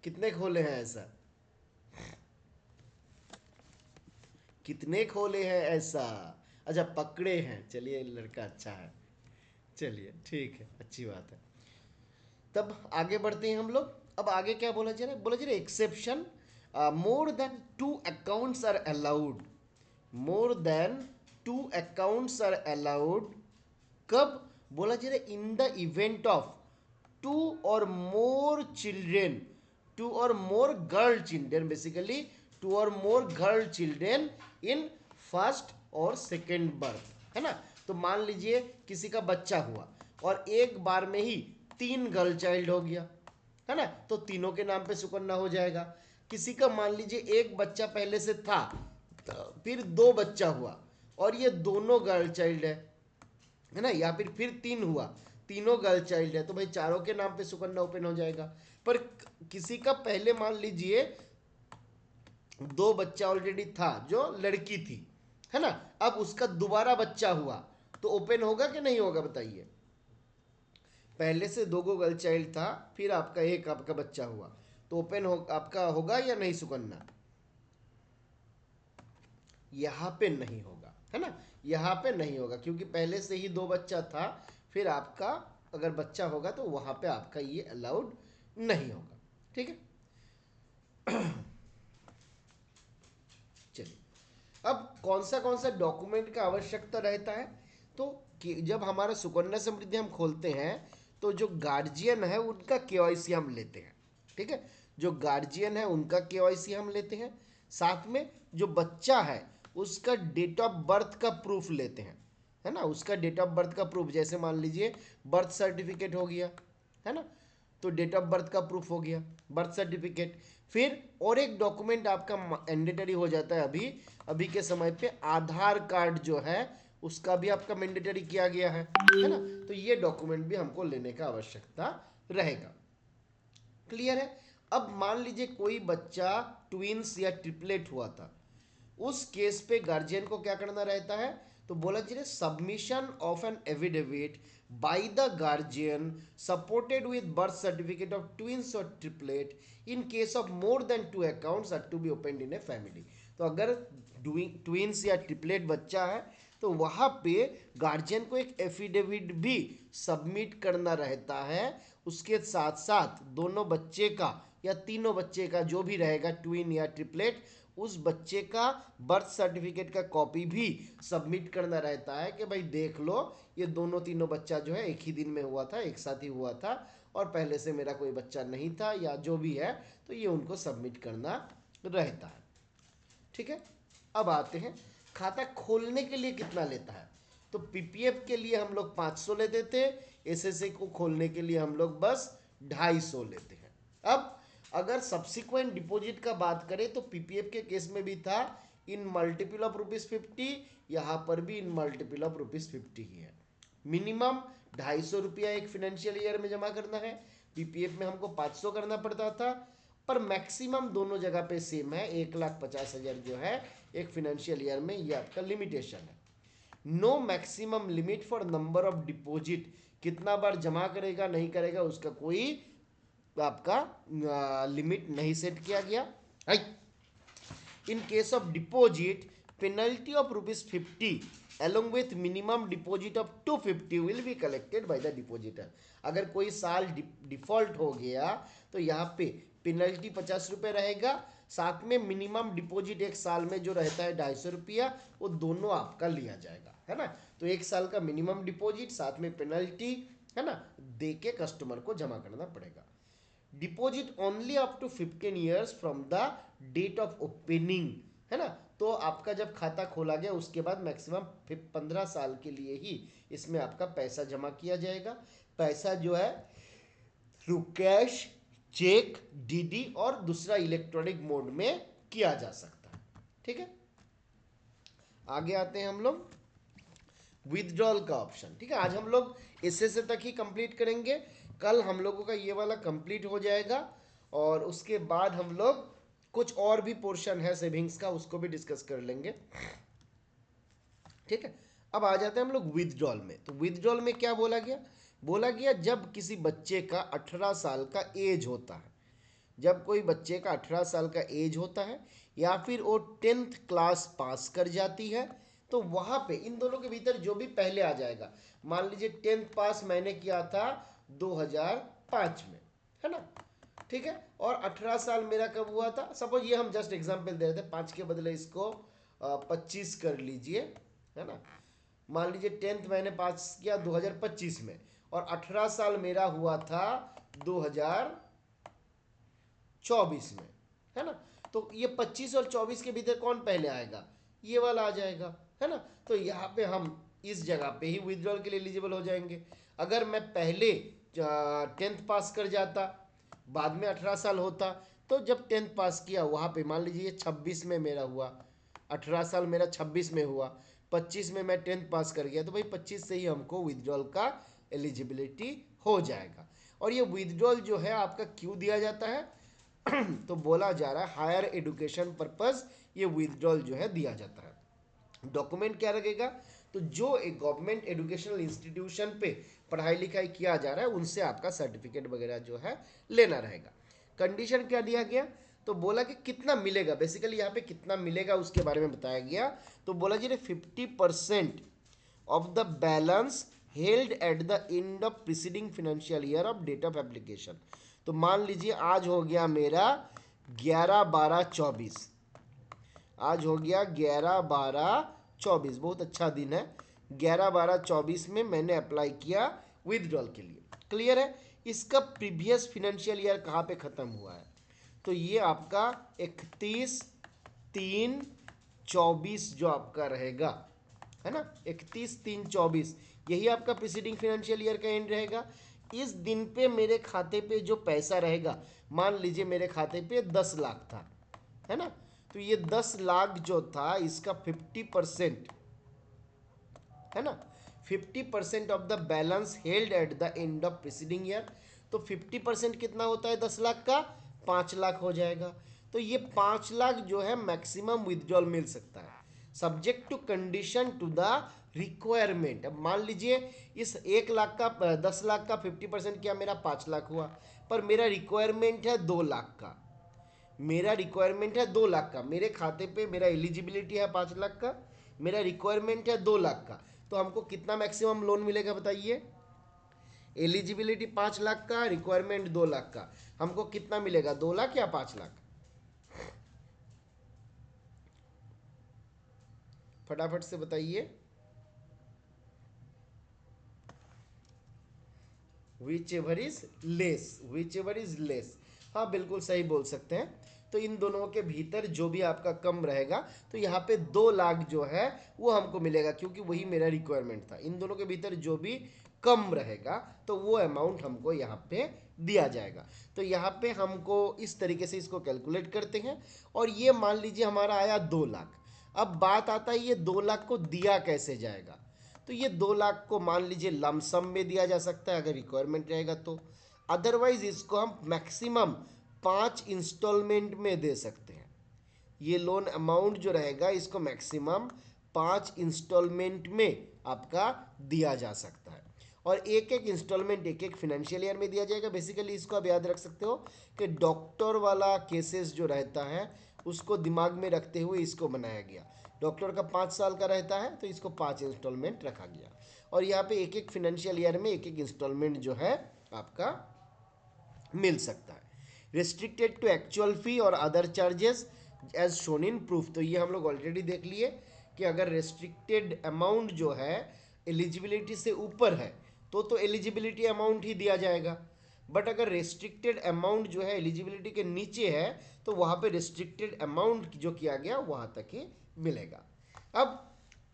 [SPEAKER 1] कितने खोले हैं ऐसा, कितने खोले हैं ऐसा? अच्छा पकड़े हैं, चलिए लड़का अच्छा है, चलिए ठीक है, अच्छी बात है। तब आगे बढ़ते हैं हम लोग। अब आगे क्या बोला जा रहा है, बोला जा रहा है exception, more than 2 accounts are allowed, more than 2 accounts are allowed. कब? बोला जा रहा है in the event of 2 or more children, 2 or more girl children, basically 2 or more girl children in first और सेकेंड बर्थ, है ना। तो मान लीजिए किसी का बच्चा हुआ और एक बार में ही 3 गर्ल चाइल्ड हो गया, है ना, तो तीनों के नाम पे सुकन्या हो जाएगा। किसी का मान लीजिए एक बच्चा पहले से था, तो फिर 2 बच्चा हुआ और ये दोनों गर्ल चाइल्ड है ना, या फिर 3 हुआ, तीनों गर्ल चाइल्ड है, तो भाई चारों के नाम पे सुकन्या ओपन हो जाएगा। पर किसी का पहले मान लीजिए 2 बच्चा ऑलरेडी था जो लड़की थी, है ना, अब उसका दोबारा बच्चा हुआ तो ओपन होगा कि नहीं होगा बताइए। पहले से 2 गर्ल चाइल्ड था, फिर आपका एक आपका बच्चा हुआ, तो ओपन हो आपका होगा या नहीं सुकन्या? यहाँ पे नहीं होगा, है ना, यहाँ पे नहीं होगा, क्योंकि पहले से ही 2 बच्चा था, फिर आपका अगर बच्चा होगा तो वहाँ पे आपका ये अलाउड नहीं होगा। ठीक है, चलिए अब कौन सा डॉक्यूमेंट का आवश्यकता रहता है, तो जब हमारा सुकन्या समृद्धि हम खोलते हैं तो जो गार्जियन है उनका केवाईसी हम लेते हैं। ठीक है, जो गार्जियन है उनका केवाईसी हम लेते हैं, साथ में जो बच्चा है उसका डेट ऑफ बर्थ का प्रूफ लेते हैं, है ना, उसका डेट ऑफ बर्थ का प्रूफ, जैसे मान लीजिए बर्थ सर्टिफिकेट हो गया, है ना, तो डेट ऑफ बर्थ का प्रूफ हो गया, बर्थ सर्टिफिकेट। फिर और एक डॉक्यूमेंट आपका मैंडेटरी हो जाता है अभी अभी के समय पे, आधार कार्ड जो है उसका भी आपका मैंडेटरी किया गया है ना, तो ये डॉक्यूमेंट भी हमको लेने का आवश्यकता रहेगा। क्लियर है। अब मान लीजिए कोई बच्चा ट्विंस या ट्रिपलेट हुआ था, उस केस पे गार्जियन को क्या करना रहता है, तो बोला जी submission of an affidavit by the guardian supported with birth certificate of twins और triplet in case of more than 2 accounts are to be opened in a family. तो अगर ट्विंस या ट्रिपलेट बच्चा है तो वहाँ पे गार्जियन को एक एफिडेविट भी सबमिट करना रहता है, उसके साथ साथ दोनों बच्चे का या तीनों बच्चे का जो भी रहेगा ट्विन या ट्रिपलेट, उस बच्चे का बर्थ सर्टिफिकेट का कॉपी भी सबमिट करना रहता है कि भाई देख लो ये दोनों तीनों बच्चा जो है एक ही दिन में हुआ था, एक साथ ही हुआ था और पहले से मेरा कोई बच्चा नहीं था या जो भी है, तो ये उनको सबमिट करना रहता है। ठीक है, अब आते हैं खाता खोलने के लिए कितना लेता है। तो पीपीएफ के लिए हम लोग 500 लेते थे, एसएसए को खोलने के लिए हम लोग बस 250 लेते हैं। अब अगर सब्सिक्वेंट डिपॉजिट का बात करें तो पीपीएफ के केस में भी था इन मल्टीपल ऑफ ₹50, यहाँ पर भी इन मल्टीपल ऑफ ₹50 ही है। मिनिमम 250 रुपया एक फिनेंशियल ईयर में जमा करना है, पीपीएफ में हमको 500 करना पड़ता था, पर मैक्सिमम दोनों जगह पे सेम है, 1,50,000 जो है एक फिनेंशियल ईयर में, ये आपका लिमिटेशन है। No maximum limit for number of deposit, कितना बार जमा करेगा नहीं करेगा उसका कोई आपका लिमिट नहीं सेट किया गया। इन case of deposit penalty of ₹50 along with minimum deposit of 250 will be collected by the depositor। अगर कोई साल डिफॉल्ट हो गया तो यहाँ पे पेनल्टी 50 रुपये रहेगा, साथ में मिनिमम डिपॉजिट एक साल में जो रहता है 250 रुपया, वो दोनों आपका लिया जाएगा, है ना। तो एक साल का मिनिमम डिपॉजिट साथ में पेनल्टी, है ना, दे के कस्टमर को जमा करना पड़ेगा। Deposit only up to 15 years from the date of opening, है ना, तो आपका जब खाता खोला गया उसके बाद मैक्सिमम 15 साल के लिए ही इसमें आपका पैसा जमा किया जाएगा। पैसा जो है थ्रू कैश, चेक, डीडी और दूसरा इलेक्ट्रॉनिक मोड में किया जा सकता है। ठीक है, आगे आते हैं हम लोग विथड्रॉल का ऑप्शन। ठीक है, आज हम लोग एसएसए तक ही कंप्लीट करेंगे, कल हम लोगों का ये वाला कंप्लीट हो जाएगा और उसके बाद हम लोग कुछ और भी पोर्शन है सेविंग्स का उसको भी डिस्कस कर लेंगे। ठीक है, अब आ जाते हैं हम लोग विथड्रॉल में। तो विथड्रॉल में क्या बोला गया, बोला गया जब किसी बच्चे का 18 साल का एज होता है, जब कोई बच्चे का 18 साल का एज होता है या फिर वो 10th क्लास पास कर जाती है, तो वहाँ पे इन दोनों के भीतर जो भी पहले आ जाएगा, मान लीजिए 10th पास मैंने किया था 2005 में, है ना, ठीक है, और 18 साल मेरा कब हुआ था, सपोज ये हम जस्ट एग्जांपल दे रहे थे, 5 के बदले इसको 25 कर लीजिए, है ना। मान लीजिए 10th मैंने पास किया 2025 में और 18 साल मेरा हुआ था 2024 में, है ना, तो ये 25 और 24 के भीतर कौन पहले आएगा, ये वाला आ जाएगा, है ना। तो यहाँ पे हम इस जगह पे ही विथड्रॉल के लिए एलिजिबल हो जाएंगे। अगर मैं पहले 10th पास कर जाता, बाद में 18 साल होता, तो जब 10th पास किया वहाँ पे मान लीजिए 26 में मेरा हुआ, 18 साल मेरा 26 में हुआ, 25 में मैं 10th पास कर गया, तो भाई 25 से ही हमको विथड्रॉल का एलिजिबिलिटी हो जाएगा। और ये विथड्रॉल जो है आपका क्यों दिया जाता है तो बोला जा रहा है हायर एजुकेशन पर्पस ये विथड्रॉल जो है दिया जाता है। डॉक्यूमेंट क्या लगेगा, तो जो एक गवर्नमेंट एजुकेशनल इंस्टीट्यूशन पे पढ़ाई लिखाई किया जा रहा है उनसे आपका सर्टिफिकेट वगैरह जो है लेना रहेगा। कंडीशन क्या दिया गया, तो बोला कि कितना मिलेगा, बेसिकली यहाँ पे कितना मिलेगा उसके बारे में बताया गया। तो बोला जी 50% of the balance held at the end of preceding financial year of date of application. तो मान लीजिए आज हो गया मेरा 11/12/24, आज हो गया 11/12/24, बहुत अच्छा दिन है। 11/12/24 में मैंने अप्लाई किया विदड्रॉल के लिए। क्लियर है। इसका प्रीवियस फाइनेंशियल ईयर कहाँ पे ख़त्म हुआ है? तो ये आपका 31/3/24 जो आपका रहेगा, है ना, 31/3/24, यही आपका प्रीसीडिंग फाइनेंशियल ईयर का एंड रहेगा। इस दिन पे मेरे खाते पे जो पैसा रहेगा, मान लीजिए मेरे खाते पे 10 लाख था, है ना, तो ये 10 लाख जो था इसका 50%, है ना, 50% of the balance held at the end of preceding year. तो 50% कितना होता है 10 लाख का? 5 लाख हो जाएगा। तो ये 5 लाख जो है मैक्सिमम विथड्रॉल मिल सकता है, subject to condition to the requirement. अब मान लीजिए इस 1 लाख का 10 लाख का 50% किया, मेरा 5 लाख हुआ, पर मेरा रिक्वायरमेंट है 2 लाख का, मेरा रिक्वायरमेंट है 2 लाख का, मेरे खाते पे मेरा एलिजिबिलिटी है 5 लाख का, मेरा रिक्वायरमेंट है 2 लाख का, तो हमको कितना मैक्सिमम लोन मिलेगा बताइए? एलिजिबिलिटी 5 लाख का, रिक्वायरमेंट 2 लाख का, हमको कितना मिलेगा? 2 लाख या 5 लाख? फटाफट से बताइए। Which ever is less, which ever is less, हाँ बिल्कुल सही बोल सकते हैं। तो इन दोनों के भीतर जो भी आपका कम रहेगा, तो यहाँ पे 2 लाख जो है वो हमको मिलेगा, क्योंकि वही मेरा रिक्वायरमेंट था। इन दोनों के भीतर जो भी कम रहेगा तो वो अमाउंट हमको यहाँ पे दिया जाएगा। तो यहाँ पे हमको इस तरीके से इसको कैलकुलेट करते हैं, और ये मान लीजिए हमारा आया 2 लाख। अब बात आता है ये 2 लाख को दिया कैसे जाएगा? तो ये 2 लाख को मान लीजिए लमसम में दिया जा सकता है अगर रिक्वायरमेंट रहेगा तो, अदरवाइज इसको हम मैक्सिमम 5 इंस्टॉलमेंट में दे सकते हैं। ये लोन अमाउंट जो रहेगा इसको मैक्सिमम 5 इंस्टॉलमेंट में आपका दिया जा सकता है, और एक एक इंस्टॉलमेंट एक एक फिनेंशियल ईयर में दिया जाएगा। बेसिकली इसको आप याद रख सकते हो कि डॉक्टर वाला केसेस जो रहता है उसको दिमाग में रखते हुए इसको बनाया गया। डॉक्टर का 5 साल का रहता है तो इसको 5 इंस्टॉलमेंट रखा गया, और यहाँ पे एक एक फिनेंशियल ईयर में एक एक इंस्टॉलमेंट जो है आपका मिल सकता है। रिस्ट्रिक्टेड टू एक्चुअल फी और other charges as shown in proof. तो ये हम लोग ऑलरेडी देख लिए कि अगर रिस्ट्रिक्टेड अमाउंट जो है एलिजिबिलिटी से ऊपर है तो एलिजिबिलिटी अमाउंट ही दिया जाएगा, बट अगर रिस्ट्रिक्टेड अमाउंट जो है एलिजिबिलिटी के नीचे है तो वहाँ पे रिस्ट्रिक्टेड अमाउंट जो किया गया वहाँ तक ही मिलेगा। अब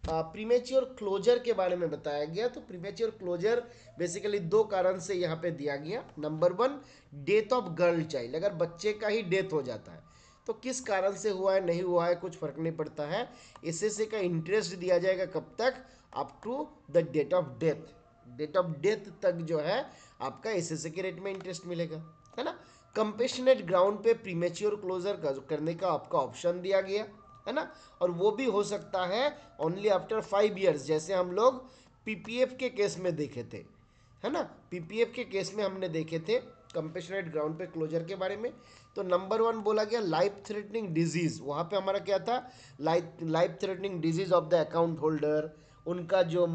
[SPEAKER 1] प्रीमेच्योर क्लोजर के बारे में बताया गया। तो प्रीमेच्योर क्लोजर बेसिकली 2 कारण से यहाँ पे दिया गया। Number 1, death of girl child, अगर बच्चे का ही डेथ हो जाता है तो किस कारण से हुआ है नहीं हुआ है कुछ फर्क नहीं पड़ता है, एसएसए का इंटरेस्ट दिया जाएगा कब तक? Up to the date of death, date of death तक जो है आपका एसएसए के रेट में इंटरेस्ट मिलेगा, है ना। कंपेशनेट ग्राउंड पे प्रीमेच्योर क्लोजर करने का आपका ऑप्शन दिया गया, है ना, और वो भी हो सकता है ओनली आफ्टर 5 ईयर्स, जैसे हम लोग पीपीएफ के केस में देखे थे, है ना, पीपीएफ के केस में हमने देखे थे कंपेशनेट ग्राउंड पे क्लोजर के बारे में। तो नंबर 1 बोला गया लाइफ थ्रेटनिंग डिजीज, वहाँ पे हमारा क्या था? Life threatening disease of the account holder, उनका जो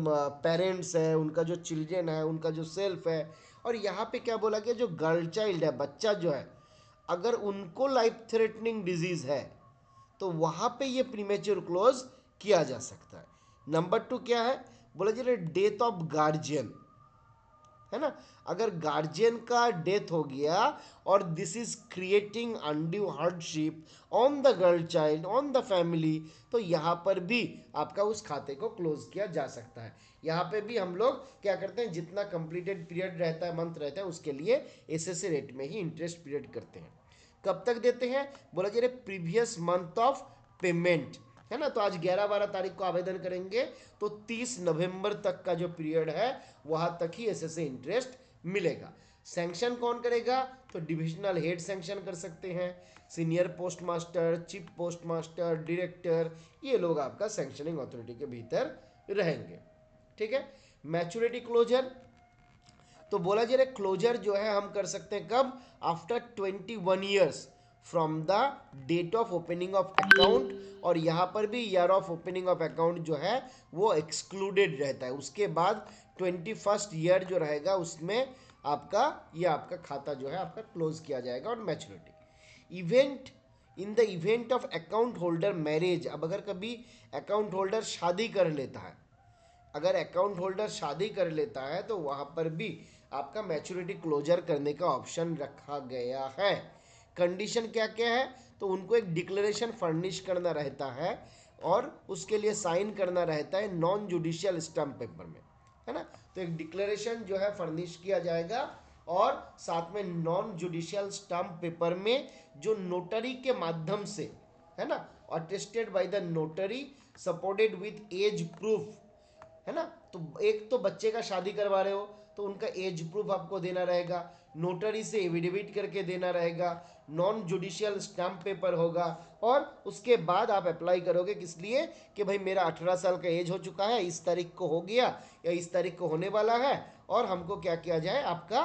[SPEAKER 1] पेरेंट्स है, उनका जो चिल्ड्रेन है, उनका जो सेल्फ है। और यहाँ पे क्या बोला गया? जो गर्ल चाइल्ड है, बच्चा जो है, अगर उनको लाइफ थ्रेटनिंग डिजीज है तो वहाँ पे ये प्रीमेच्योर क्लोज किया जा सकता है। नंबर 2 क्या है? बोला जा रहा है डेथ ऑफ गार्जियन, है ना, अगर गार्जियन का डेथ हो गया और this is creating undue hardship on the girl child, on the family, तो यहाँ पर भी आपका उस खाते को क्लोज किया जा सकता है। यहाँ पे भी हम लोग क्या करते हैं, जितना कंप्लीटेड पीरियड रहता है, मंथ रहता है, उसके लिए एसएसए रेट में ही इंटरेस्ट पीरियड करते हैं। कब तक देते हैं? बोला जा रहा है प्रीवियस मंथ ऑफ पेमेंट, है ना। तो आज 11-12 तारीख को आवेदन करेंगे तो 30 नवंबर तक का जो पीरियड है वहाँ तक ही एसएसए इंटरेस्ट मिलेगा। सैंक्शन कौन करेगा? तो डिविजनल हेड सैंक्शन कर सकते हैं, senior post master, chief post master, director, ये लोग आपका सैंक्शनिंग अथॉरिटी के भीतर रहेंगे। ठीक है। मैच्योरिटी क्लोजर, तो बोला जा रहा है क्लोजर जो है हम कर सकते हैं कब? After 21 years from the date of opening of account, और यहाँ पर भी year of opening of account जो है वो एक्सक्लूडेड रहता है। उसके बाद 21st ईयर जो रहेगा उसमें आपका ये आपका खाता जो है आपका क्लोज किया जाएगा और maturity. Event in the event of account holder marriage, अब अगर कभी अकाउंट होल्डर शादी कर लेता है, अगर अकाउंट होल्डर शादी कर लेता है तो वहाँ पर भी आपका मैच्योरिटी क्लोजर करने का ऑप्शन रखा गया है। कंडीशन क्या क्या है, तो उनको एक डिक्लेरेशन फर्निश करना रहता है और उसके लिए साइन करना रहता है नॉन जुडिशियल स्टैम्प पेपर में, है ना। तो एक डिक्लेरेशन जो है फर्निश किया जाएगा और साथ में नॉन जुडिशियल स्टैम्प पेपर में जो नोटरी के माध्यम से, है ना, attested by the notary supported with age proof, है ना। तो एक तो बच्चे का शादी करवा रहे हो तो उनका एज प्रूफ आपको देना रहेगा, नोटरी से एविडेविट करके देना रहेगा, नॉन जुडिशियल स्टैम्प पेपर होगा और उसके बाद आप अप्लाई करोगे किस लिए कि भाई मेरा 18 साल का एज हो चुका है, इस तारीख को हो गया या इस तारीख को होने वाला है और हमको क्या किया जाए, आपका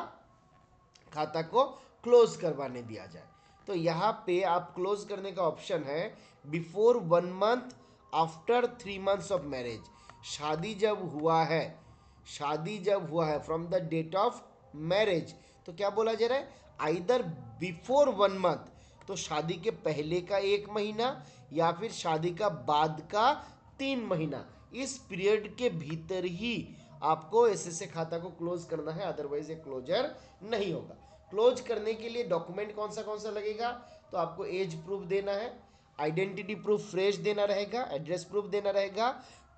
[SPEAKER 1] खाता को क्लोज करवाने दिया जाए। तो यहाँ पे आप क्लोज करने का ऑप्शन है before 1 month after 3 months of marriage. शादी जब हुआ है, शादी जब हुआ है from the date of marriage, तो क्या बोला जा रहा है, आइदर बिफोर 1 मंथ, तो शादी के पहले का 1 महीना या फिर शादी का बाद का 3 महीना, इस पीरियड के भीतर ही आपको एसएसए खाता को क्लोज करना है, अदरवाइज ये क्लोजर नहीं होगा। क्लोज करने के लिए डॉक्यूमेंट कौन सा लगेगा, तो आपको एज प्रूफ देना है, आइडेंटिटी प्रूफ फ्रेश देना रहेगा, एड्रेस प्रूफ देना रहेगा,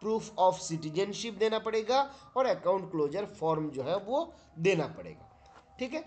[SPEAKER 1] प्रूफ ऑफ सिटीजनशिप देना पड़ेगा और अकाउंट क्लोजर फॉर्म जो है वो देना पड़ेगा, ठीक है।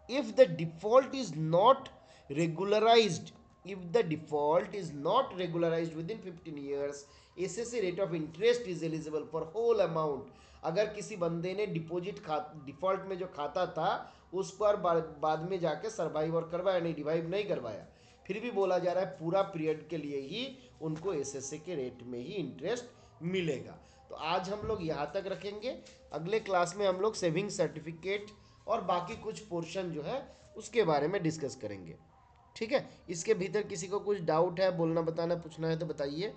[SPEAKER 1] If the default is not regularized, if the default is not regularized within 15 years, SSC rate of interest is eligible for whole amount. अगर किसी बंदे ने डिफॉल्ट में जो खाता था उस पर बाद में जाके सर्वाइव और करवाया नहीं, रिवाइव नहीं करवाया, फिर भी बोला जा रहा है पूरा पीरियड के लिए ही उनको एसएससी के रेट में ही इंटरेस्ट मिलेगा। तो आज हम लोग यहाँ तक रखेंगे, अगले क्लास में हम लोग सेविंग सर्टिफिकेट और बाकी कुछ पोर्शन जो है उसके बारे में डिस्कस करेंगे, ठीक है। इसके भीतर किसी को कुछ डाउट है, बोलना बताना पूछना है तो बताइए।